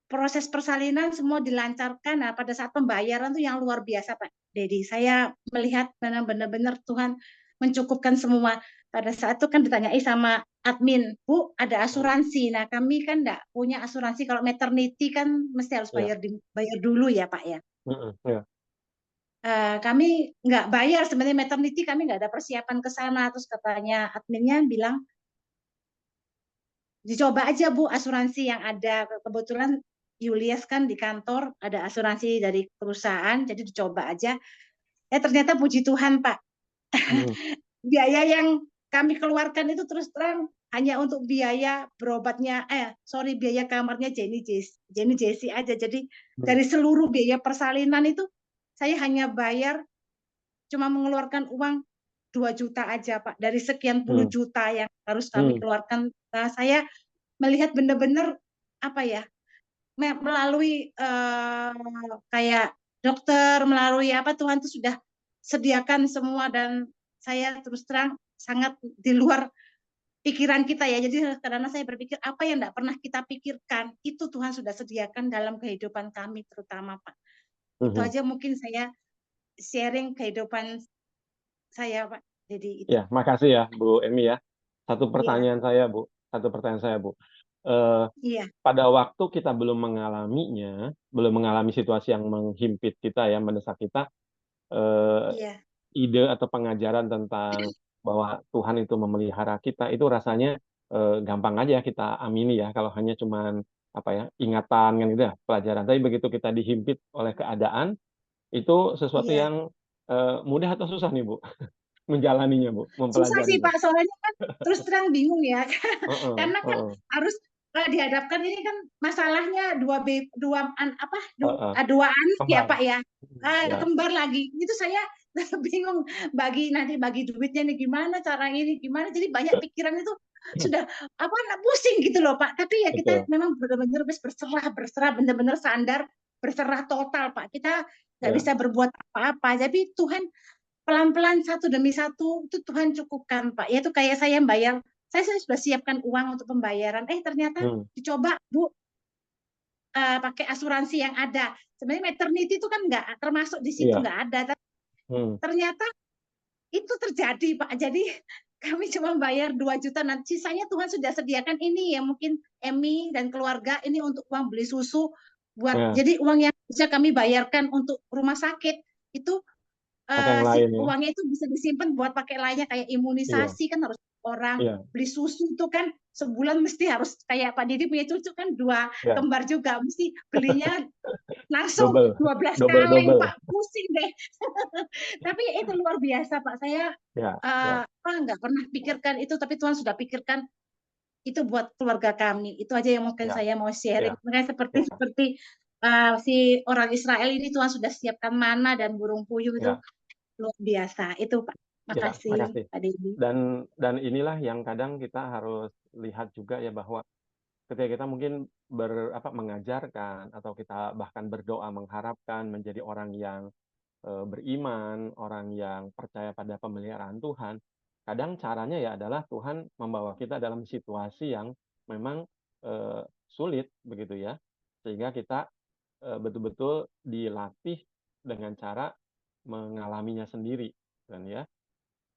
F: proses persalinan semua dilancarkan. Nah, pada saat pembayaran tuh yang luar biasa, Pak Dedi. Saya melihat benar-benar Tuhan mencukupkan semua. Pada saat itu kan ditanyai sama admin, Bu, ada asuransi. Nah, kami kan enggak punya asuransi. Kalau maternity kan mesti harus
H: Ya.
F: bayar dulu ya, Pak ya.
H: Ya.
F: Kami nggak bayar sebenarnya maternity, kami nggak ada persiapan ke sana. Terus katanya adminnya bilang, dicoba aja Bu asuransi yang ada. Kebetulan Julius kan di kantor ada asuransi dari perusahaan, jadi dicoba aja. Ternyata puji Tuhan Pak, biaya yang kami keluarkan itu terus terang hanya untuk biaya berobatnya, biaya kamarnya Jenny Jessie aja. Jadi dari seluruh biaya persalinan itu saya hanya bayar cuma mengeluarkan uang 2 juta aja Pak, dari sekian puluh juta yang harus kami keluarkan. Nah, saya melihat benar-benar apa ya, melalui kayak dokter, melalui apa, Tuhan itu sudah sediakan semua, dan saya terus terang sangat di luar pikiran kita ya. Jadi karena saya berpikir apa yang tidak pernah kita pikirkan itu Tuhan sudah sediakan dalam kehidupan kami terutama Pak. Itu aja mungkin saya sharing kehidupan saya Pak. Jadi itu.
H: Ya, makasih ya Bu Emi ya. Satu
F: Iya.
H: pertanyaan saya Bu.
F: Iya.
H: Pada waktu kita belum mengalami situasi yang menghimpit kita ya, mendesak kita,
F: Iya.
H: ide atau pengajaran tentang bahwa Tuhan itu memelihara kita itu rasanya gampang aja kita amini ya, kalau hanya cuman apa ya, ingatan kan gitu ya, pelajaran. Tapi begitu kita dihimpit oleh keadaan, itu sesuatu
F: Iya.
H: yang mudah atau susah nih Bu menjalaninya Bu,
F: Susah sih
H: mempelajarinya.
F: Pak, soalnya kan terus terang bingung ya. Karena kan
H: Heeh.
F: harus dihadapkan, ini kan masalahnya dua
H: Heeh.
F: anak ya
H: Kembar.
F: Pak ya.
H: Ya.
F: Kembar lagi. Itu saya bingung nanti bagi duitnya nih gimana, cara ini gimana. Jadi banyak pikiran itu sudah pusing gitu loh Pak. Tapi ya kita
H: Betul.
F: memang benar-benar berserah, benar-benar sandar, berserah total Pak. Kita nggak
H: Ya.
F: bisa berbuat apa-apa. Tapi Tuhan pelan-pelan satu demi satu itu Tuhan cukupkan Pak. Ya itu kayak saya bayar, saya sudah siapkan uang untuk pembayaran. Ternyata dicoba Bu, pakai asuransi yang ada. Sebenarnya maternity itu kan nggak termasuk di situ,
H: Iya.
F: nggak ada. Ternyata itu terjadi Pak. Jadi kami cuma bayar 2 juta. Nanti sisanya Tuhan sudah sediakan ini ya, mungkin Emi dan keluarga ini untuk uang beli susu buat. Jadi uang yang bisa kami bayarkan untuk rumah sakit itu
H: Pakai yang lain ya.
F: uangnya itu bisa disimpan buat pakai lainnya, kayak imunisasi kan harus orang beli susu itu kan sebulan mesti harus, kayak Pak Didi punya cucu kan 2 kembar juga, mesti belinya langsung 12 kaleng Pak, pusing deh. Tapi itu luar biasa Pak, saya nggak pernah pikirkan itu, tapi Tuhan sudah pikirkan itu buat keluarga kami. Itu aja yang mungkin saya mau sharing. Makanya seperti si orang Israel ini, Tuhan sudah siapkan mana dan burung puyuh itu luar biasa. Itu Pak. Makasih Pak Dedi.
H: Dan inilah yang kadang kita harus lihat juga ya, bahwa ketika kita mungkin mengajarkan atau kita bahkan berdoa mengharapkan menjadi orang yang beriman, orang yang percaya pada pemeliharaan Tuhan, kadang caranya ya adalah Tuhan membawa kita dalam situasi yang memang sulit begitu ya, sehingga kita betul-betul dilatih dengan cara mengalaminya sendiri, dan ya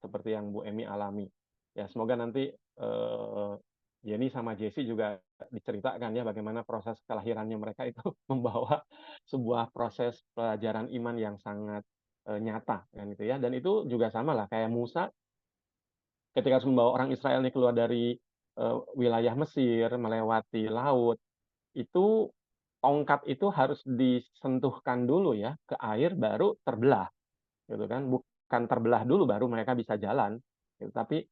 H: seperti yang Bu Emi alami. Ya semoga nanti Jenny sama Jessie juga diceritakan ya bagaimana proses kelahirannya mereka itu membawa sebuah proses pelajaran iman yang sangat nyata kan itu ya. Dan itu juga sama lah kayak Musa ketika harus membawa orang Israel ini keluar dari wilayah Mesir, melewati laut, itu tongkat itu harus disentuhkan dulu ya ke air baru terbelah gitu kan, bukan terbelah dulu baru mereka bisa jalan gitu. Tapi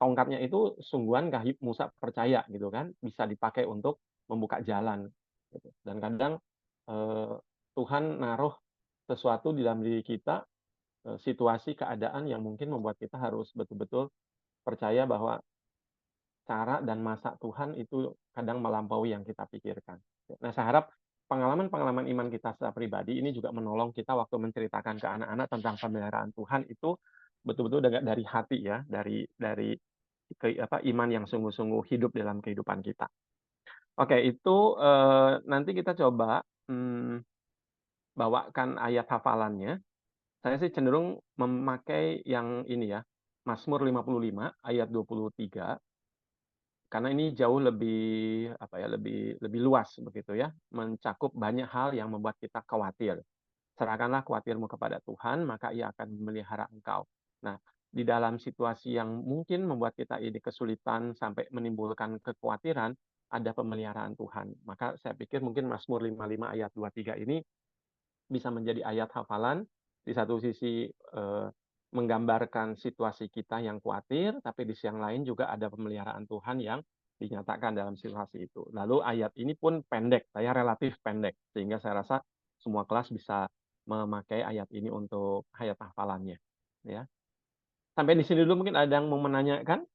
H: tongkatnya itu sungguhan Musa percaya gitu kan, bisa dipakai untuk membuka jalan. Gitu. Dan kadang Tuhan naruh sesuatu di dalam diri kita, situasi, keadaan yang mungkin membuat kita harus betul-betul percaya bahwa cara dan masa Tuhan itu kadang melampaui yang kita pikirkan. Nah, saya harap pengalaman-pengalaman iman kita secara pribadi ini juga menolong kita waktu menceritakan ke anak-anak tentang pemeliharaan Tuhan itu betul-betul dari hati ya, dari iman yang sungguh-sungguh hidup dalam kehidupan kita. Oke, itu nanti kita coba bawakan ayat hafalannya. Saya sih cenderung memakai yang ini ya, Mazmur 55 ayat 23. Karena ini jauh lebih lebih luas begitu ya, mencakup banyak hal yang membuat kita khawatir. Serahkanlah khawatirmu kepada Tuhan, maka Ia akan memelihara engkau. Nah, di dalam situasi yang mungkin membuat kita ini kesulitan sampai menimbulkan kekhawatiran, ada pemeliharaan Tuhan. Maka saya pikir mungkin Mazmur 55 ayat 23 ini bisa menjadi ayat hafalan. Di satu sisi menggambarkan situasi kita yang khawatir, tapi di sisi yang lain juga ada pemeliharaan Tuhan yang dinyatakan dalam situasi itu. Lalu ayat ini pun pendek, saya relatif pendek, sehingga saya rasa semua kelas bisa memakai ayat ini untuk ayat hafalannya. Ya. Sampai di sini dulu mungkin ada yang mau menanyakan?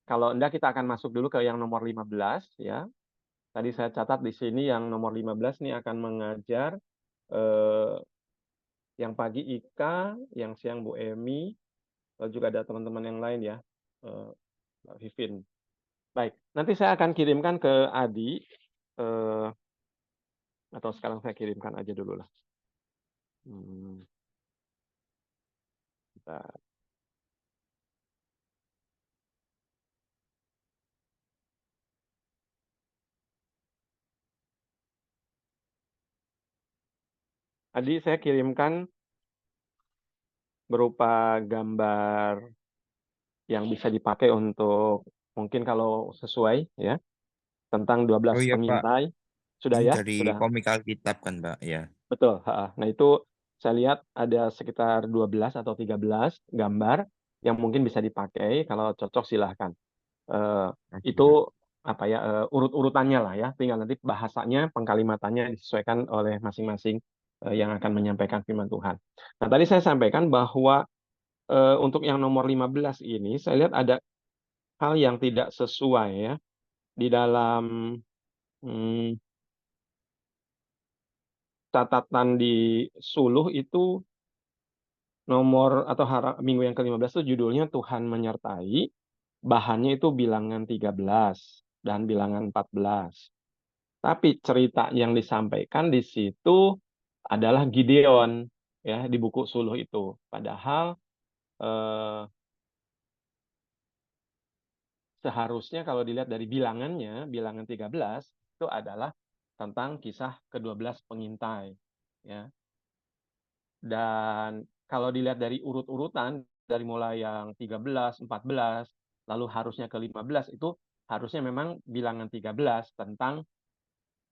H: Kalau enggak, kita akan masuk dulu ke yang nomor 15 ya. Tadi saya catat di sini yang nomor 15 ini akan mengajar yang pagi Ika, yang siang Bu Emi, lalu juga ada teman-teman yang lain ya, Mbak Vivin. Baik, nanti saya akan kirimkan ke Adi, atau sekarang saya kirimkan aja dulu lah. Bentar. Adi, saya kirimkan berupa gambar yang bisa dipakai untuk mungkin kalau sesuai ya, tentang 12
G: Oh iya Pak,
H: pengintai. Sudah
G: ini
H: ya?
G: dari
H: Sudah.
G: komik Alkitab kan Pak, ya.
H: Betul. Nah itu saya lihat ada sekitar 12 atau 13 gambar yang mungkin bisa dipakai. Kalau cocok silahkan.
G: Oke,
H: Itu apa ya, urut-urutannya lah ya. Tinggal nanti bahasanya, pengkalimatannya disesuaikan oleh masing-masing yang akan menyampaikan firman Tuhan. Nah tadi saya sampaikan bahwa untuk yang nomor 15 ini saya lihat ada hal yang tidak sesuai ya di dalam catatan di Suluh itu nomor atau minggu yang ke-15 itu judulnya Tuhan menyertai, bahannya itu bilangan 13 dan bilangan 14. Tapi cerita yang disampaikan di situ adalah Gideon ya di buku Suluh itu. Padahal seharusnya kalau dilihat dari bilangannya, bilangan 13 itu adalah tentang kisah ke-12 pengintai ya. Dan kalau dilihat dari urut-urutan dari mulai yang 13, 14, lalu harusnya ke-15 itu harusnya memang bilangan 13 tentang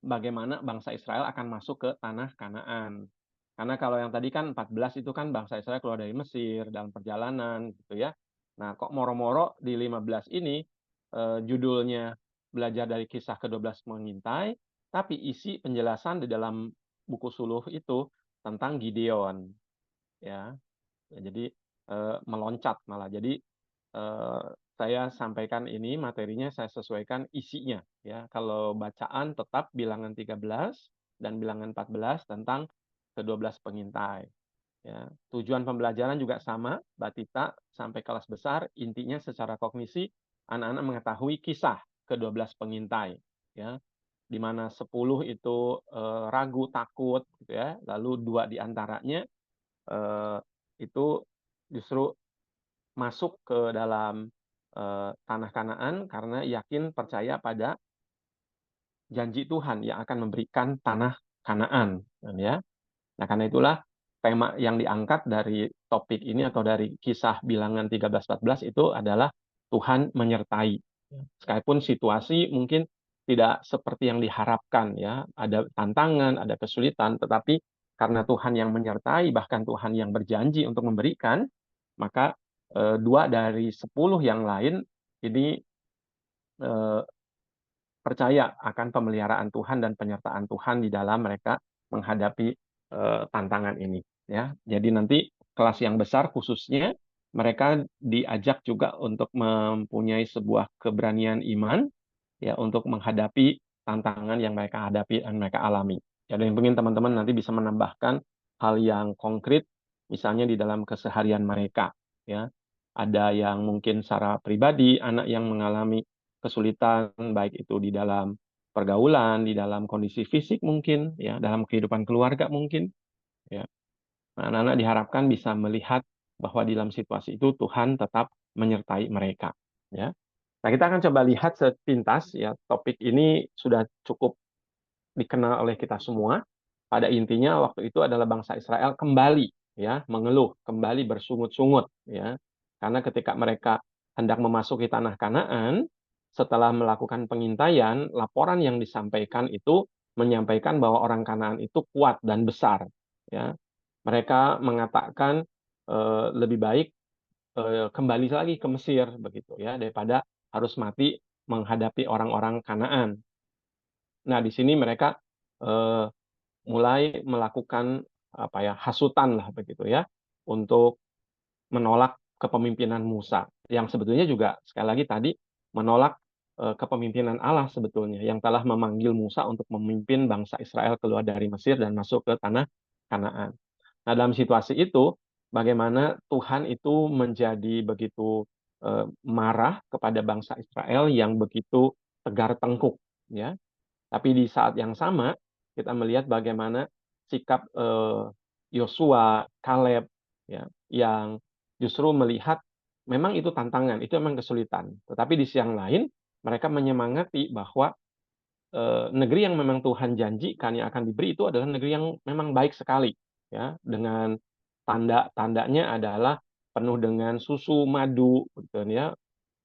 H: bagaimana bangsa Israel akan masuk ke tanah Kanaan. Karena kalau yang tadi kan 14 itu kan bangsa Israel keluar dari Mesir dalam perjalanan gitu ya. Nah, kok moro-moro di 15 ini judulnya belajar dari kisah ke-12 mengintai, tapi isi penjelasan di dalam buku Suluh itu tentang Gideon. Ya. Jadi meloncat malah. Jadi saya sampaikan ini materinya saya sesuaikan isinya ya. Kalau bacaan tetap bilangan 13 dan bilangan 14 tentang ke-12 pengintai. Ya. Tujuan pembelajaran juga sama, Batita sampai kelas besar, intinya secara kognisi anak-anak mengetahui kisah ke-12 pengintai ya. Di mana 10 itu ragu, takut gitu ya. Lalu 2 di antaranya itu justru masuk ke dalam tanah Kanaan karena yakin percaya pada janji Tuhan yang akan memberikan tanah Kanaan ya. Nah, karena itulah tema yang diangkat dari topik ini atau dari kisah bilangan 13-14 itu adalah Tuhan menyertai. Sekalipun situasi mungkin tidak seperti yang diharapkan ya, ada tantangan, ada kesulitan, tetapi karena Tuhan yang menyertai, bahkan Tuhan yang berjanji untuk memberikan, maka 2 dari 10 yang lain ini eh, percaya akan pemeliharaan Tuhan dan penyertaan Tuhan di dalam mereka menghadapi tantangan ini, ya. Jadi nanti kelas yang besar khususnya mereka diajak juga untuk mempunyai sebuah keberanian iman, ya, untuk menghadapi tantangan yang mereka hadapi dan mereka alami. Jadi yang pengen teman-teman nanti bisa menambahkan hal yang konkret, misalnya di dalam keseharian mereka, ya. Ada yang mungkin secara pribadi, anak yang mengalami kesulitan, baik itu di dalam pergaulan, di dalam kondisi fisik mungkin, ya, dalam kehidupan keluarga mungkin, ya. Nah, anak-anak diharapkan bisa melihat bahwa di dalam situasi itu Tuhan tetap menyertai mereka, ya. Nah, kita akan coba lihat sepintas, ya, topik ini sudah cukup dikenal oleh kita semua. Pada intinya waktu itu adalah bangsa Israel kembali, ya, mengeluh, kembali bersungut-sungut, ya. Karena ketika mereka hendak memasuki tanah Kanaan, setelah melakukan pengintaian, laporan yang disampaikan itu menyampaikan bahwa orang Kanaan itu kuat dan besar, ya. Mereka mengatakan lebih baik kembali lagi ke Mesir begitu, ya, daripada harus mati menghadapi orang-orang Kanaan. Nah, di sini mereka eh, mulai melakukan apa ya, hasutan lah begitu, ya, untuk menolak kepemimpinan Musa, yang sebetulnya juga sekali lagi tadi menolak kepemimpinan Allah sebetulnya yang telah memanggil Musa untuk memimpin bangsa Israel keluar dari Mesir dan masuk ke tanah Kanaan. Nah, dalam situasi itu bagaimana Tuhan itu menjadi begitu marah kepada bangsa Israel yang begitu tegar tengkuk, ya. Tapi di saat yang sama kita melihat bagaimana sikap Yosua, Kaleb, ya, yang justru melihat memang itu tantangan, itu memang kesulitan. Tetapi di sisi yang lain mereka menyemangati bahwa negeri yang memang Tuhan janjikan yang akan diberi itu adalah negeri yang memang baik sekali, ya, dengan tanda-tandanya adalah penuh dengan susu, madu, gitu, ya.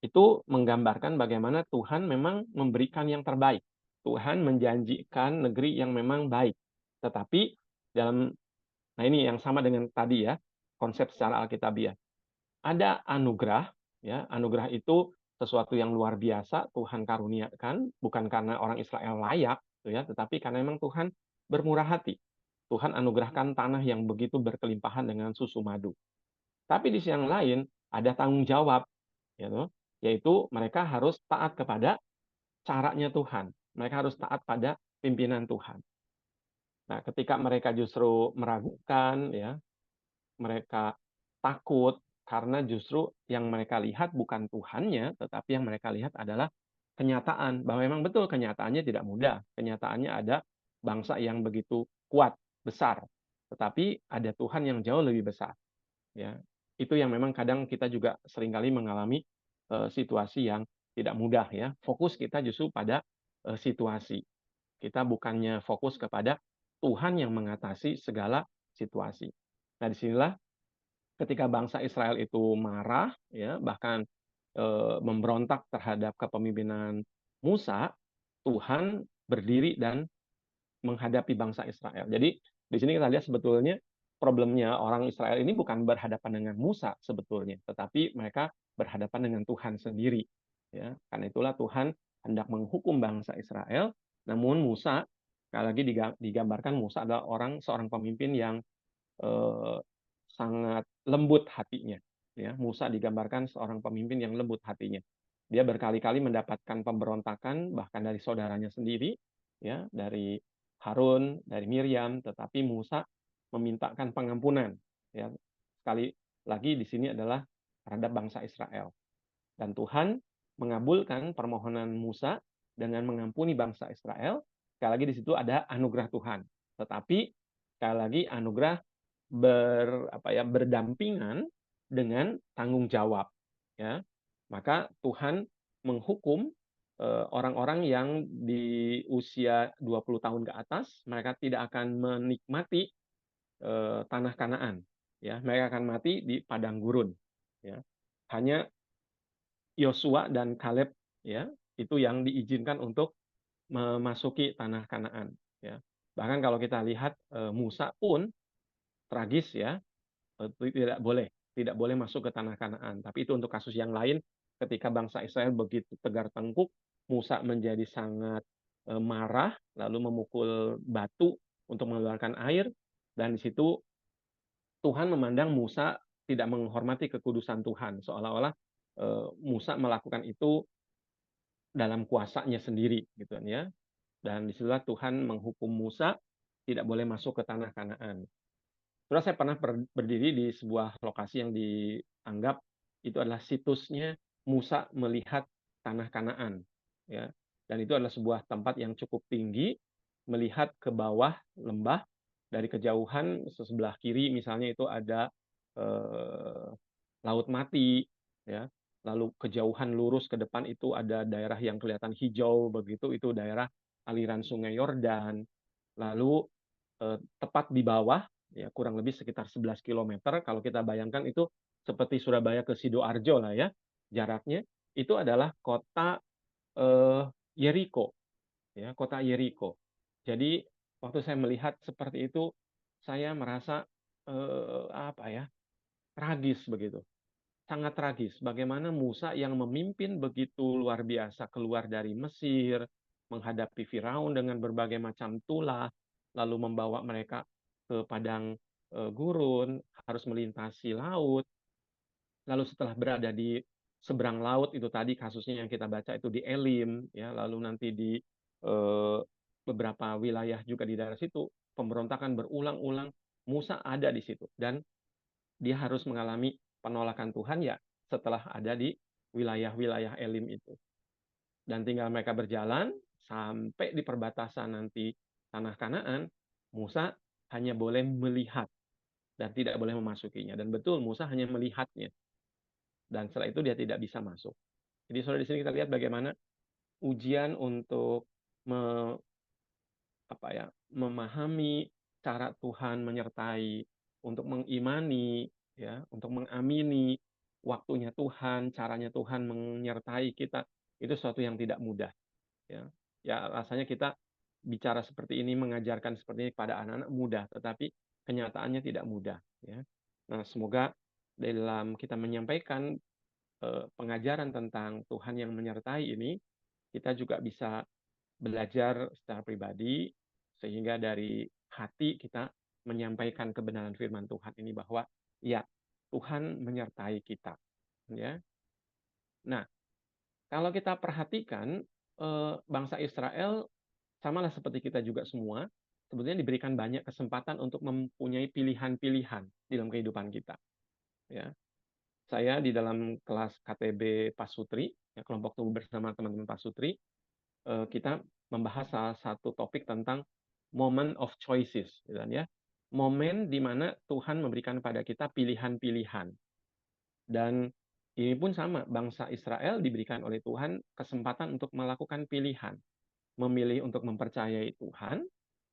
H: Itu menggambarkan bagaimana Tuhan memang memberikan yang terbaik. Tuhan menjanjikan negeri yang memang baik. Tetapi dalam, nah ini yang sama dengan tadi, ya, konsep secara alkitabiah. Ada anugerah, ya, anugerah itu sesuatu yang luar biasa Tuhan karuniakan, bukan karena orang Israel layak, ya, tetapi karena memang Tuhan bermurah hati. Tuhan anugerahkan tanah yang begitu berkelimpahan dengan susu madu. Tapi di sisi yang lain ada tanggung jawab, yaitu mereka harus taat kepada caranya Tuhan. Mereka harus taat pada pimpinan Tuhan. Nah, ketika mereka justru meragukan, ya, mereka takut karena justru yang mereka lihat bukan Tuhannya, tetapi yang mereka lihat adalah kenyataan, bahwa memang betul kenyataannya tidak mudah. Kenyataannya ada bangsa yang begitu kuat, besar, tetapi ada Tuhan yang jauh lebih besar, ya. Itu yang memang kadang kita juga seringkali mengalami situasi yang tidak mudah, ya. Fokus kita justru pada situasi. Kita bukannya fokus kepada Tuhan yang mengatasi segala situasi. Nah, disinilah ketika bangsa Israel itu marah, ya, bahkan memberontak terhadap kepemimpinan Musa, Tuhan berdiri dan menghadapi bangsa Israel. Jadi di sini kita lihat sebetulnya problemnya orang Israel ini bukan berhadapan dengan Musa sebetulnya, tetapi mereka berhadapan dengan Tuhan sendiri, ya. Karena itulah Tuhan hendak menghukum bangsa Israel, namun Musa, sekali lagi digambarkan Musa adalah seorang pemimpin yang sangat lembut hatinya, ya. Musa digambarkan seorang pemimpin yang lembut hatinya. Dia berkali-kali mendapatkan pemberontakan bahkan dari saudaranya sendiri, ya, dari Harun, dari Miriam, tetapi Musa memintakan pengampunan, ya. Sekali lagi di sini adalah terhadap bangsa Israel. Dan Tuhan mengabulkan permohonan Musa dengan mengampuni bangsa Israel. Sekali lagi di situ ada anugerah Tuhan. Tetapi sekali lagi anugerah berdampingan dengan tanggung jawab, ya. Maka Tuhan menghukum orang-orang yang di usia 20 tahun ke atas, mereka tidak akan menikmati tanah Kanaan, ya. Mereka akan mati di padang gurun, ya. Hanya Yosua dan Kaleb, ya, itu yang diizinkan untuk memasuki tanah Kanaan, ya. Bahkan kalau kita lihat Musa pun tragis, ya, tidak boleh tidak boleh masuk ke tanah Kanaan. Tapi itu untuk kasus yang lain, ketika bangsa Israel begitu tegar tengkuk, Musa menjadi sangat marah, lalu memukul batu untuk mengeluarkan air, dan di situ Tuhan memandang Musa tidak menghormati kekudusan Tuhan, seolah-olah Musa melakukan itu dalam kuasanya sendiri, gitu kan ya. Dan disitulah Tuhan menghukum Musa tidak boleh masuk ke tanah Kanaan. Terus saya pernah berdiri di sebuah lokasi yang dianggap itu adalah situsnya Musa melihat tanah Kanaan, ya. Dan itu adalah sebuah tempat yang cukup tinggi, melihat ke bawah lembah dari kejauhan sebelah kiri misalnya itu ada Laut Mati, ya. Lalu kejauhan lurus ke depan itu ada daerah yang kelihatan hijau begitu, itu daerah aliran Sungai Yordan. Lalu tepat di bawah, ya kurang lebih sekitar 11 km, kalau kita bayangkan itu seperti Surabaya ke Sidoarjo lah ya, jaraknya, itu adalah kota Yeriko, ya, kota Yeriko. Jadi waktu saya melihat seperti itu, saya merasa apa ya, tragis begitu. Sangat tragis. Bagaimana Musa yang memimpin begitu luar biasa keluar dari Mesir, menghadapi Firaun dengan berbagai macam tulah, lalu membawa mereka ke padang gurun, harus melintasi laut. Lalu setelah berada di seberang laut, itu tadi kasusnya yang kita baca itu di Elim, ya, lalu nanti di beberapa wilayah juga di daerah situ, pemberontakan berulang-ulang, Musa ada di situ. Dan dia harus mengalami penolakan Tuhan ya setelah ada di wilayah-wilayah Elim itu. Dan tinggal mereka berjalan sampai di perbatasan nanti tanah Kanaan, Musa hanya boleh melihat dan tidak boleh memasukinya. Dan betul Musa hanya melihatnya. Dan setelah itu dia tidak bisa masuk. Jadi saudara di sini kita lihat bagaimana ujian untuk memahami cara Tuhan menyertai, untuk mengimani, ya, untuk mengamini waktunya Tuhan, caranya Tuhan menyertai kita, itu sesuatu yang tidak mudah. Ya, rasanya kita bicara seperti ini, mengajarkan seperti ini pada anak-anak mudah, tetapi kenyataannya tidak mudah. Ya. Nah, semoga dalam kita menyampaikan pengajaran tentang Tuhan yang menyertai ini, kita juga bisa belajar secara pribadi, sehingga dari hati kita menyampaikan kebenaran firman Tuhan ini bahwa ya Tuhan menyertai kita. Ya. Nah, kalau kita perhatikan bangsa Israel samalah seperti kita juga semua, sebetulnya diberikan banyak kesempatan untuk mempunyai pilihan-pilihan dalam kehidupan kita. Ya. Saya di dalam kelas KTB Pasutri, ya, kelompok tumbuh bersama teman-teman Pasutri, kita membahas salah satu topik tentang moment of choices, ya. Momen di mana Tuhan memberikan pada kita pilihan-pilihan. Dan ini pun sama, bangsa Israel diberikan oleh Tuhan kesempatan untuk melakukan pilihan. Memilih untuk mempercayai Tuhan,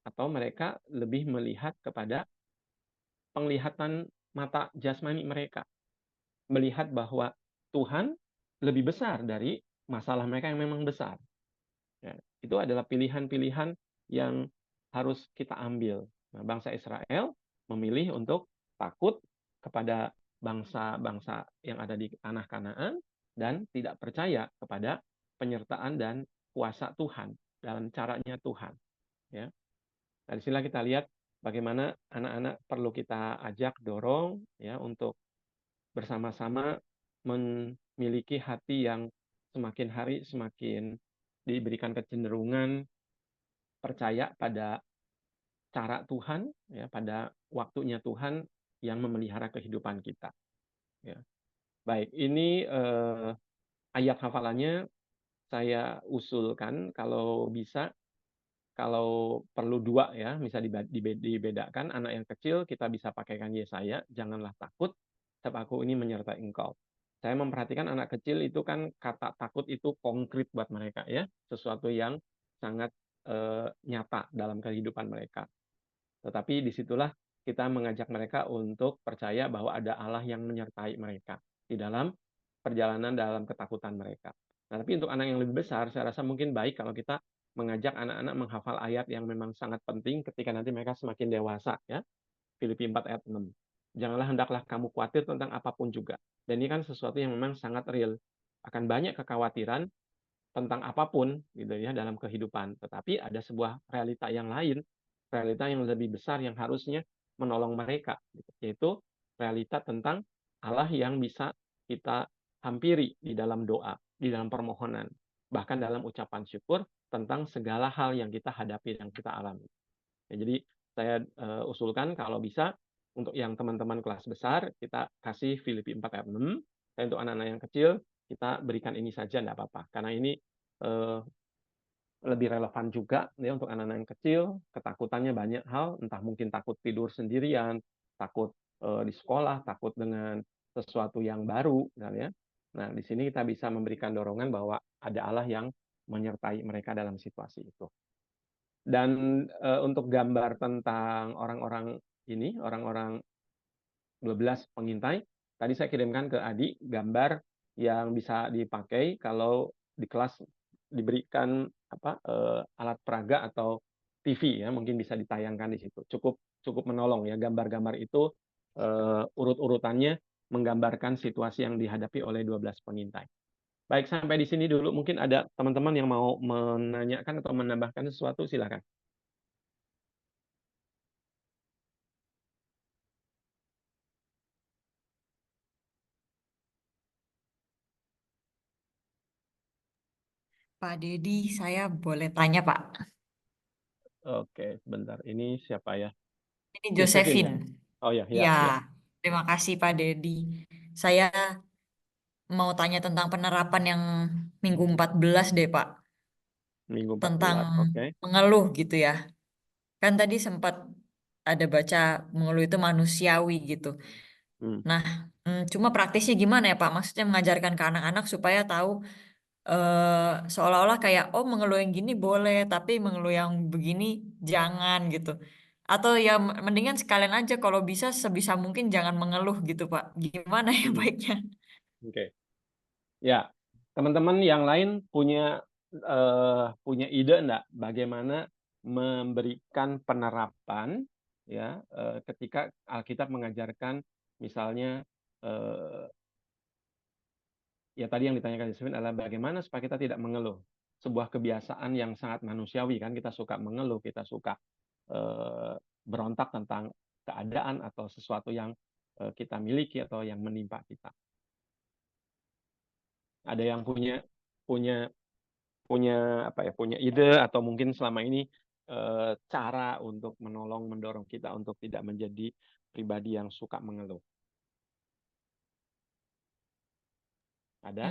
H: atau mereka lebih melihat kepada penglihatan mata jasmani mereka. Melihat bahwa Tuhan lebih besar dari masalah mereka yang memang besar. Ya, itu adalah pilihan-pilihan yang harus kita ambil. Nah, bangsa Israel memilih untuk takut kepada bangsa-bangsa yang ada di tanah Kanaan dan tidak percaya kepada penyertaan dan kuasa Tuhan dalam caranya Tuhan. Ya. Nah, disinilah kita lihat bagaimana anak-anak perlu kita ajak, dorong, ya, untuk bersama-sama memiliki hati yang semakin hari semakin diberikan kecenderungan percaya pada cara Tuhan, ya, pada waktunya Tuhan yang memelihara kehidupan kita. Ya. Baik, ini ayat hafalannya saya usulkan kalau bisa, kalau perlu dua ya, bisa dibedakan. Anak yang kecil kita bisa pakaikan Yesaya, janganlah takut, sebab aku ini menyertai engkau. Saya memperhatikan anak kecil itu kan kata takut itu konkret buat mereka ya, sesuatu yang sangat nyata dalam kehidupan mereka. Tetapi disitulah kita mengajak mereka untuk percaya bahwa ada Allah yang menyertai mereka di dalam perjalanan dalam ketakutan mereka. Nah, tapi untuk anak yang lebih besar, saya rasa mungkin baik kalau kita mengajak anak-anak menghafal ayat yang memang sangat penting ketika nanti mereka semakin dewasa, ya. Filipi 4 ayat 6. janganlah hendaklah kamu khawatir tentang apapun juga. Dan ini kan sesuatu yang memang sangat real. Akan banyak kekhawatiran tentang apapun gitu ya dalam kehidupan. Tetapi ada sebuah realita yang lain, realita yang lebih besar yang harusnya menolong mereka, gitu. Yaitu realita tentang Allah yang bisa kita hampiri di dalam doa, di dalam permohonan, bahkan dalam ucapan syukur tentang segala hal yang kita hadapi, yang kita alami. Ya, jadi saya usulkan kalau bisa untuk yang teman-teman kelas besar kita kasih Filipi 4 ayat 6. Dan untuk anak-anak yang kecil kita berikan ini saja, enggak apa-apa. Karena ini lebih relevan juga ya untuk anak-anak yang kecil, ketakutannya banyak hal, entah mungkin takut tidur sendirian, takut di sekolah, takut dengan sesuatu yang baru, misalnya. Nah, di sini kita bisa memberikan dorongan bahwa ada Allah yang menyertai mereka dalam situasi itu. Dan untuk gambar tentang orang-orang ini, orang-orang 12 pengintai, tadi saya kirimkan ke Adi gambar yang bisa dipakai kalau di kelas diberikan alat peraga atau TV ya, mungkin bisa ditayangkan di situ. Cukup menolong ya, gambar-gambar itu urut-urutannya menggambarkan situasi yang dihadapi oleh 12 pengintai. Baik, sampai di sini dulu. Mungkin ada teman-teman yang mau menanyakan atau menambahkan sesuatu, silakan.
D: Pak Dedi, saya boleh tanya, Pak?
H: Oke, sebentar. Ini siapa ya?
D: Ini
H: Josephine ya?
D: Josephine.
H: Oh ya,
D: Ya,
H: ya.
D: terima kasih Pak Dedi. Saya mau tanya tentang penerapan yang minggu 14 deh, Pak.
H: Minggu 14,
D: Tentang
H: oke.
D: mengeluh gitu ya. Kan tadi sempat ada baca mengeluh itu manusiawi gitu. Nah, cuma praktisnya gimana ya Pak? Maksudnya mengajarkan ke anak-anak supaya tahu seolah-olah kayak oh mengeluh yang gini boleh, tapi mengeluh yang begini jangan gitu. Atau ya mendingan sekalian aja kalau bisa sebisa mungkin jangan mengeluh gitu Pak. Gimana ya baiknya?
H: Oke. Ya, teman-teman yang lain punya ide enggak bagaimana memberikan penerapan ya ketika Alkitab mengajarkan misalnya ya tadi yang ditanyakan Josephine adalah bagaimana supaya kita tidak mengeluh. Sebuah kebiasaan yang sangat manusiawi kan, kita suka mengeluh, kita suka berontak tentang keadaan atau sesuatu yang kita miliki atau yang menimpa kita. Ada yang punya ide atau mungkin selama ini cara untuk mendorong kita untuk tidak menjadi pribadi yang suka mengeluh. Ada?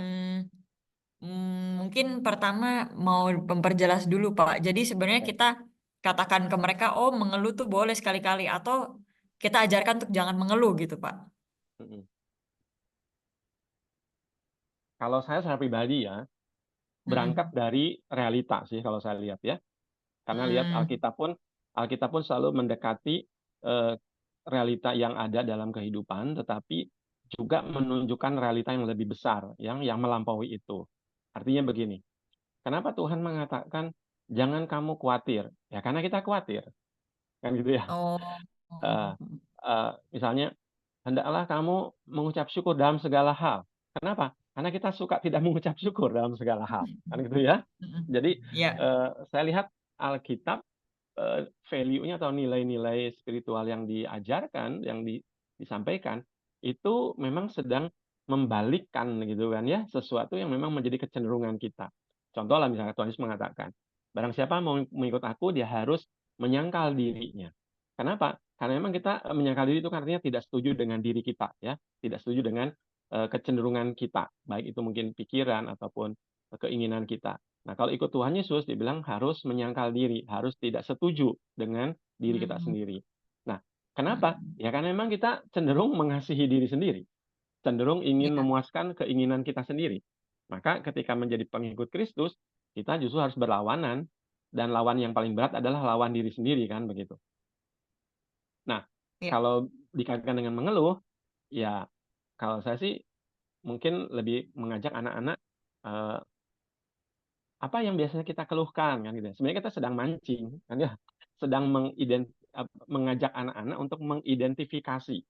D: Mungkin pertama mau memperjelas dulu Pak. Jadi sebenarnya kita katakan ke mereka, oh mengeluh tuh boleh sekali-kali atau kita ajarkan untuk jangan mengeluh gitu Pak.
H: Kalau saya secara pribadi ya, berangkat dari realita sih kalau saya lihat ya. Karena lihat Alkitab pun selalu mendekati realita yang ada dalam kehidupan, tetapi juga menunjukkan realita yang lebih besar, yang melampaui itu. Artinya begini, kenapa Tuhan mengatakan jangan kamu khawatir? Ya karena kita khawatir, kan gitu ya. Misalnya, hendaklah kamu mengucap syukur dalam segala hal. Kenapa? Karena kita suka tidak mengucap syukur dalam segala hal, kan gitu ya. Jadi saya lihat Alkitab value-nya atau nilai-nilai spiritual yang diajarkan, yang disampaikan itu memang sedang membalikkan gitu kan ya, sesuatu yang memang menjadi kecenderungan kita. Contoh lah misalnya Tuhan Yesus mengatakan, barang siapa mau mengikut aku dia harus menyangkal dirinya. Kenapa? Karena memang kita menyangkal diri itu artinya tidak setuju dengan diri kita ya, tidak setuju dengan kecenderungan kita, baik itu mungkin pikiran ataupun keinginan kita. Nah, kalau ikut Tuhan Yesus, dibilang harus menyangkal diri, harus tidak setuju dengan diri kita sendiri. Nah, kenapa? Ya karena memang kita cenderung mengasihi diri sendiri, cenderung ingin memuaskan keinginan kita sendiri. Maka ketika menjadi pengikut Kristus, kita justru harus berlawanan, dan lawan yang paling berat adalah lawan diri sendiri, kan begitu. Nah, kalau dikaitkan dengan mengeluh, ya kalau saya sih mungkin lebih mengajak anak-anak apa yang biasanya kita keluhkan kan gitu. Sebenarnya kita sedang mancing kan ya, sedang mengajak anak-anak untuk mengidentifikasi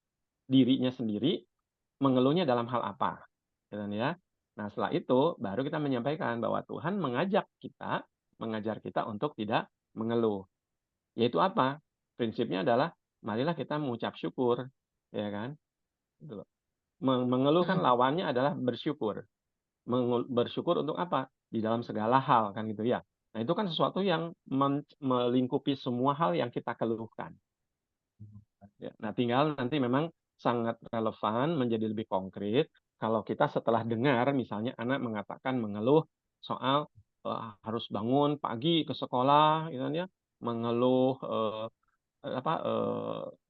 H: dirinya sendiri, mengeluhnya dalam hal apa, gitu kan ya. Nah, setelah itu baru kita menyampaikan bahwa Tuhan mengajar kita untuk tidak mengeluh. Yaitu apa? Prinsipnya adalah marilah kita mengucap syukur, ya kan? Gitu loh. Mengeluh kan lawannya adalah bersyukur. Bersyukur untuk apa? Di dalam segala hal kan gitu ya. Nah, itu kan sesuatu yang melingkupi semua hal yang kita keluhkan. Ya, nah, tinggal nanti memang sangat relevan menjadi lebih konkret kalau kita setelah dengar misalnya anak mengatakan mengeluh soal harus bangun pagi ke sekolah, gitu kan ya, mengeluh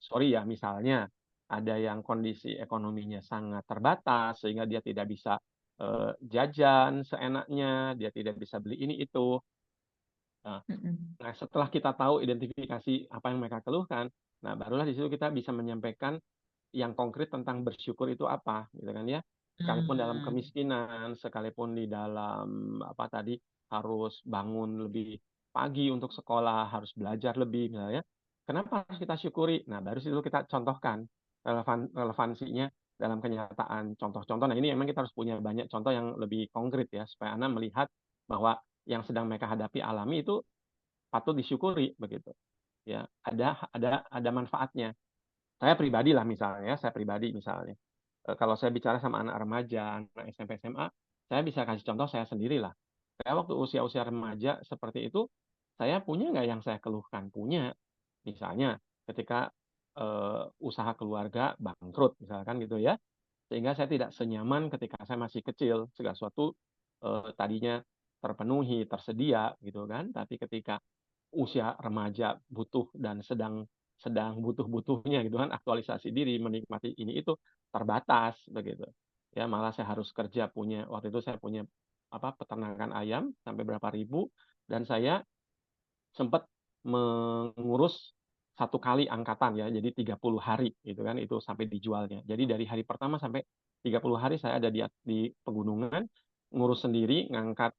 H: sorry ya, misalnya ada yang kondisi ekonominya sangat terbatas sehingga dia tidak bisa jajan seenaknya, dia tidak bisa beli ini itu. Nah, setelah kita tahu identifikasi apa yang mereka keluhkan, nah barulah di situ kita bisa menyampaikan yang konkret tentang bersyukur itu apa, gitu kan ya. Sekalipun dalam kemiskinan, sekalipun di dalam apa tadi harus bangun lebih pagi untuk sekolah, harus belajar lebih misalnya. Kenapa harus kita syukuri? Nah, baru situ kita contohkan relevansinya dalam kenyataan contoh-contoh. Nah, ini memang kita harus punya banyak contoh yang lebih konkret ya, supaya anak melihat bahwa yang sedang mereka hadapi alami itu patut disyukuri begitu. Ya, ada manfaatnya. Saya pribadi misalnya, kalau saya bicara sama anak remaja, anak SMP, SMA, saya bisa kasih contoh saya sendiri lah. Saya waktu usia-usia remaja seperti itu, saya punya nggak yang saya keluhkan? Punya. Misalnya ketika usaha keluarga bangkrut, misalkan gitu ya, sehingga saya tidak senyaman ketika saya masih kecil, segala sesuatu tadinya terpenuhi, tersedia, gitu kan. Tapi ketika usia remaja butuh dan sedang butuh-butuhnya gitu kan, aktualisasi diri, menikmati ini itu terbatas begitu. Ya, malah saya harus kerja, waktu itu saya punya peternakan ayam sampai berapa ribu, dan saya sempat mengurus satu kali angkatan ya, jadi 30 hari gitu kan, itu sampai dijualnya. Jadi dari hari pertama sampai 30 hari saya ada di pegunungan, ngurus sendiri, ngangkat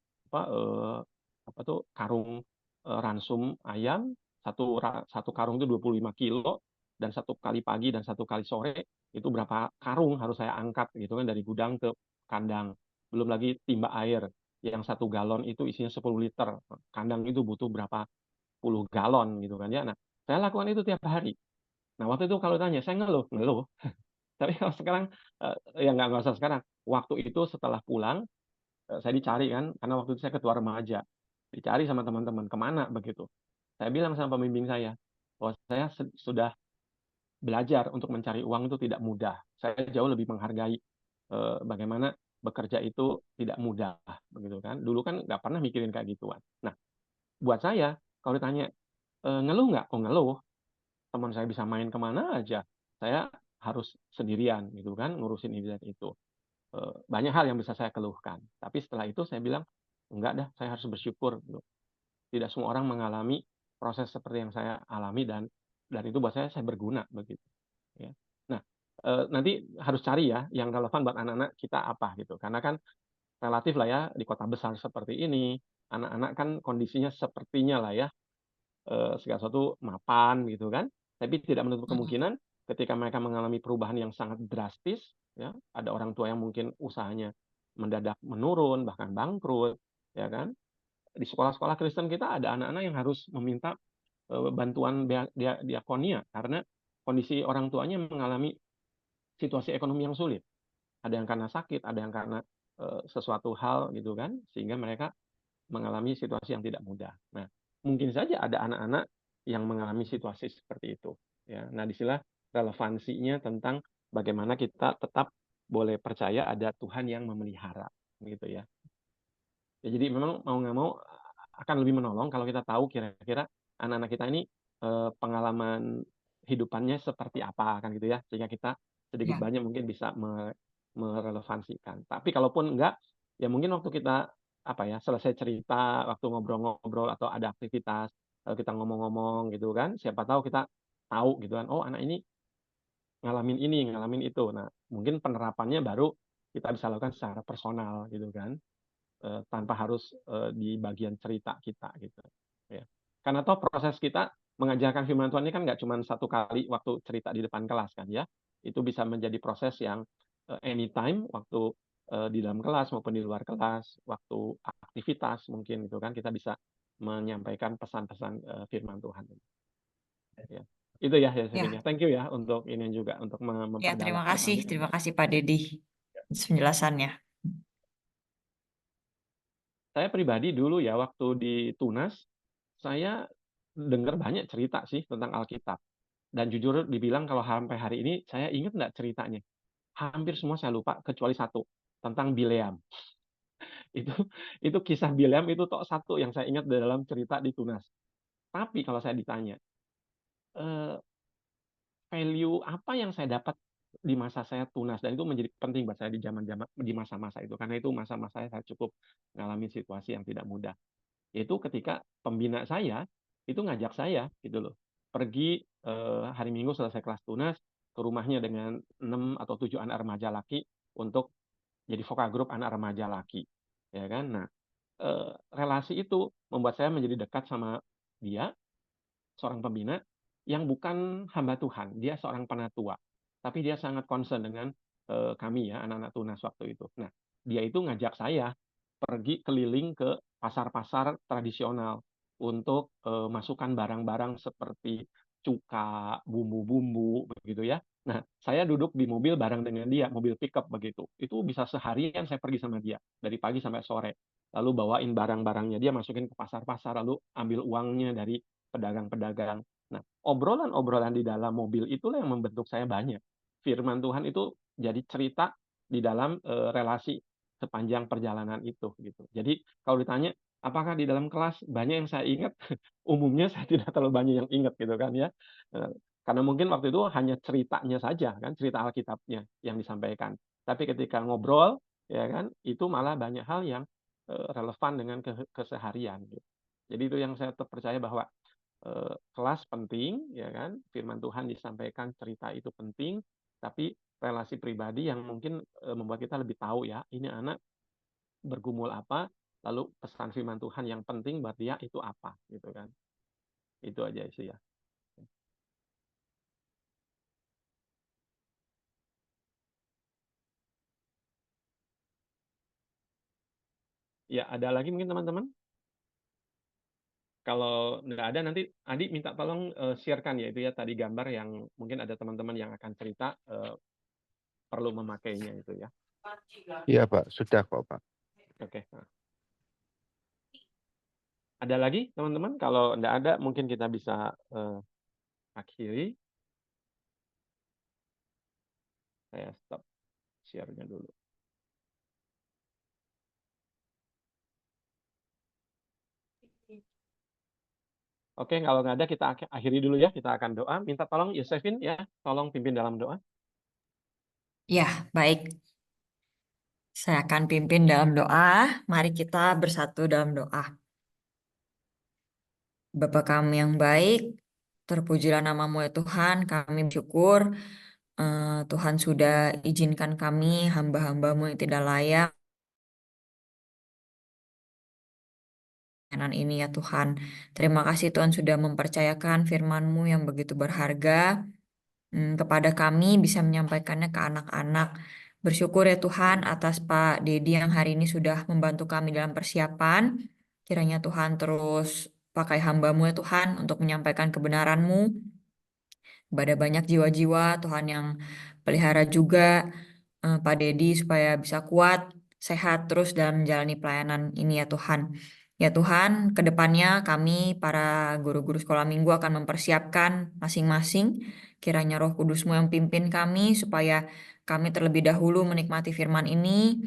H: karung ransum ayam, satu karung itu 25 kilo, dan satu kali pagi dan satu kali sore itu berapa karung harus saya angkat gitu kan, dari gudang ke kandang. Belum lagi timba air yang 1 galon itu isinya 10 liter. Kandang itu butuh berapa puluh galon gitu kan ya. Nah, saya lakukan itu tiap hari. Nah, waktu itu kalau tanya, saya ngeluh. Tapi kalau sekarang, ya nggak usah sekarang. Waktu itu setelah pulang, saya dicari kan, karena waktu itu saya ketua remaja. Dicari sama teman-teman, kemana begitu. Saya bilang sama pembimbing saya, bahwa saya sudah belajar untuk mencari uang itu tidak mudah. Saya jauh lebih menghargai bagaimana bekerja itu tidak mudah, begitu kan. Dulu kan nggak pernah mikirin kayak gituan. Nah, buat saya, kalau ditanya, ngeluh nggak? Oh, ngeluh. Teman saya bisa main kemana aja. Saya harus sendirian, gitu kan, ngurusin ini dan itu. Banyak hal yang bisa saya keluhkan. Tapi setelah itu saya bilang, enggak dah, saya harus bersyukur. Gitu. Tidak semua orang mengalami proses seperti yang saya alami, dan itu buat saya berguna begitu. Ya. Nah, nanti harus cari ya yang relevan buat anak-anak kita apa gitu. Karena kan relatif lah ya, di kota besar seperti ini, anak-anak kan kondisinya sepertinya lah ya, segala sesuatu mapan gitu kan. Tapi tidak menutup kemungkinan ketika mereka mengalami perubahan yang sangat drastis, ya, ada orang tua yang mungkin usahanya mendadak menurun, bahkan bangkrut, ya kan. Di sekolah-sekolah Kristen kita ada anak-anak yang harus meminta bantuan diakonia karena kondisi orang tuanya mengalami situasi ekonomi yang sulit. Ada yang karena sakit, ada yang karena sesuatu hal gitu kan, sehingga mereka mengalami situasi yang tidak mudah. Nah, mungkin saja ada anak-anak yang mengalami situasi seperti itu. Ya, nah disinilah relevansinya tentang bagaimana kita tetap boleh percaya ada Tuhan yang memelihara, gitu ya. Ya, jadi memang mau nggak mau akan lebih menolong kalau kita tahu kira-kira anak-anak kita ini pengalaman hidupannya seperti apa kan gitu ya, sehingga kita sedikit banyak mungkin bisa merelevansikan. Tapi kalaupun enggak, ya mungkin waktu kita selesai cerita, waktu ngobrol-ngobrol atau ada aktivitas, kita ngomong-ngomong gitu kan, siapa tahu kita tahu gitu kan, oh anak ini ngalamin ini, ngalamin itu. Nah, mungkin penerapannya baru kita bisa lakukan secara personal gitu kan, tanpa harus di bagian cerita kita gitu. Ya. Karena toh proses kita mengajarkan firman Tuhan ini kan nggak cuma satu kali waktu cerita di depan kelas kan ya. Itu bisa menjadi proses yang anytime, waktu di dalam kelas maupun di luar kelas, waktu aktivitas mungkin itu kan kita bisa menyampaikan pesan-pesan firman Tuhan. Ya. Itu ya Yosefin ya. Thank you ya untuk ini juga untuk
D: Ya,
H: memperdalam
D: terima kasih Pak Dedi atas penjelasannya.
H: Saya pribadi dulu ya waktu di Tunas, saya dengar banyak cerita sih tentang Alkitab. Dan jujur dibilang kalau sampai hari ini saya ingat nggak ceritanya. Hampir semua saya lupa kecuali satu, tentang Bileam. Itu kisah Bileam itu tok satu yang saya ingat dalam cerita di Tunas. Tapi kalau saya ditanya, value apa yang saya dapat di masa saya Tunas, dan itu menjadi penting buat saya di di masa-masa itu, karena itu masa-masa saya cukup mengalami situasi yang tidak mudah. Yaitu ketika pembina saya itu ngajak saya gitu loh, pergi hari Minggu selesai kelas Tunas ke rumahnya dengan 6 atau 7 anak remaja laki untuk jadi vokal grup anak remaja laki, ya kan. Nah, relasi itu membuat saya menjadi dekat sama dia, seorang pembina yang bukan hamba Tuhan, dia seorang penatua, tapi dia sangat concern dengan kami ya, anak-anak Tunas waktu itu. Nah, dia itu ngajak saya pergi keliling ke pasar-pasar tradisional untuk masukkan barang-barang seperti cuka, bumbu-bumbu, begitu ya. Nah, saya duduk di mobil bareng dengan dia, mobil pickup begitu. Itu bisa seharian saya pergi sama dia, dari pagi sampai sore. Lalu bawain barang-barangnya, dia masukin ke pasar-pasar, lalu ambil uangnya dari pedagang-pedagang. Nah, obrolan-obrolan di dalam mobil itulah yang membentuk saya banyak. Firman Tuhan itu jadi cerita di dalam relasi sepanjang perjalanan itu gitu. Jadi kalau ditanya apakah di dalam kelas banyak yang saya ingat, umumnya saya tidak terlalu banyak yang ingat gitu kan ya. Karena mungkin waktu itu hanya ceritanya saja kan, cerita Alkitabnya yang disampaikan. Tapi ketika ngobrol ya kan, itu malah banyak hal yang relevan dengan keseharian gitu. Jadi itu yang saya percaya bahwa kelas penting ya kan, firman Tuhan disampaikan, cerita itu penting, tapi relasi pribadi yang mungkin membuat kita lebih tahu ya, ini anak bergumul apa, lalu pesan firman Tuhan yang penting buat dia itu apa gitu kan. Itu aja sih ya. Ya, ada lagi mungkin teman-teman? Kalau nggak ada, nanti Adi minta tolong share-kan ya, itu ya tadi gambar yang mungkin ada teman-teman yang akan cerita perlu memakainya itu ya.
G: Iya Pak, sudah kok Pak.
H: Oke. Nah. Ada lagi teman-teman? Kalau nggak ada, mungkin kita bisa akhiri. Saya stop share-nya dulu. Oke, kalau nggak ada kita akhiri dulu ya. Kita akan doa. Minta tolong Yosefin ya, tolong pimpin dalam doa.
D: Ya, baik. Saya akan pimpin dalam doa. Mari kita bersatu dalam doa. Bapa kami yang baik, terpujilah nama-Mu ya Tuhan. Kami bersyukur Tuhan sudah izinkan kami, hamba-hamba-Mu yang tidak layak, ini ya Tuhan. Terima kasih Tuhan sudah mempercayakan firman-Mu yang begitu berharga kepada kami, bisa menyampaikannya ke anak-anak. Bersyukur ya Tuhan atas Pak Dedi yang hari ini sudah membantu kami dalam persiapan. Kiranya Tuhan terus pakai hamba-Mu ya Tuhan untuk menyampaikan kebenaran-Mu kepada banyak jiwa-jiwa Tuhan yang pelihara juga Pak Dedi supaya bisa kuat, sehat terus dalam menjalani pelayanan ini ya Tuhan. Ya Tuhan, ke depannya kami para guru-guru sekolah minggu akan mempersiapkan masing-masing. Kiranya Roh Kudus-Mu yang pimpin kami supaya kami terlebih dahulu menikmati firman ini.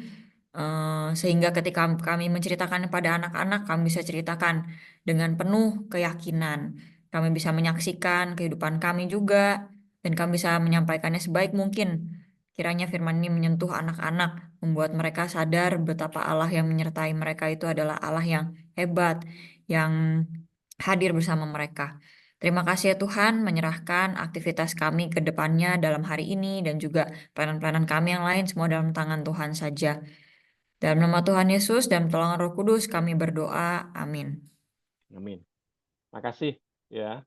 D: Sehingga ketika kami menceritakan pada anak-anak, kami bisa ceritakan dengan penuh keyakinan. Kami bisa menyaksikan kehidupan kami juga, dan kami bisa menyampaikannya sebaik mungkin. Kiranya firman ini menyentuh anak-anak, membuat mereka sadar betapa Allah yang menyertai mereka itu adalah Allah yang hebat, yang hadir bersama mereka. Terima kasih ya Tuhan, menyerahkan aktivitas kami ke depannya dalam hari ini dan juga pelayanan-pelayanan kami yang lain semua dalam tangan Tuhan saja. Dalam nama Tuhan Yesus dan pertolongan Roh Kudus kami berdoa. Amin.
H: Amin. Makasih ya.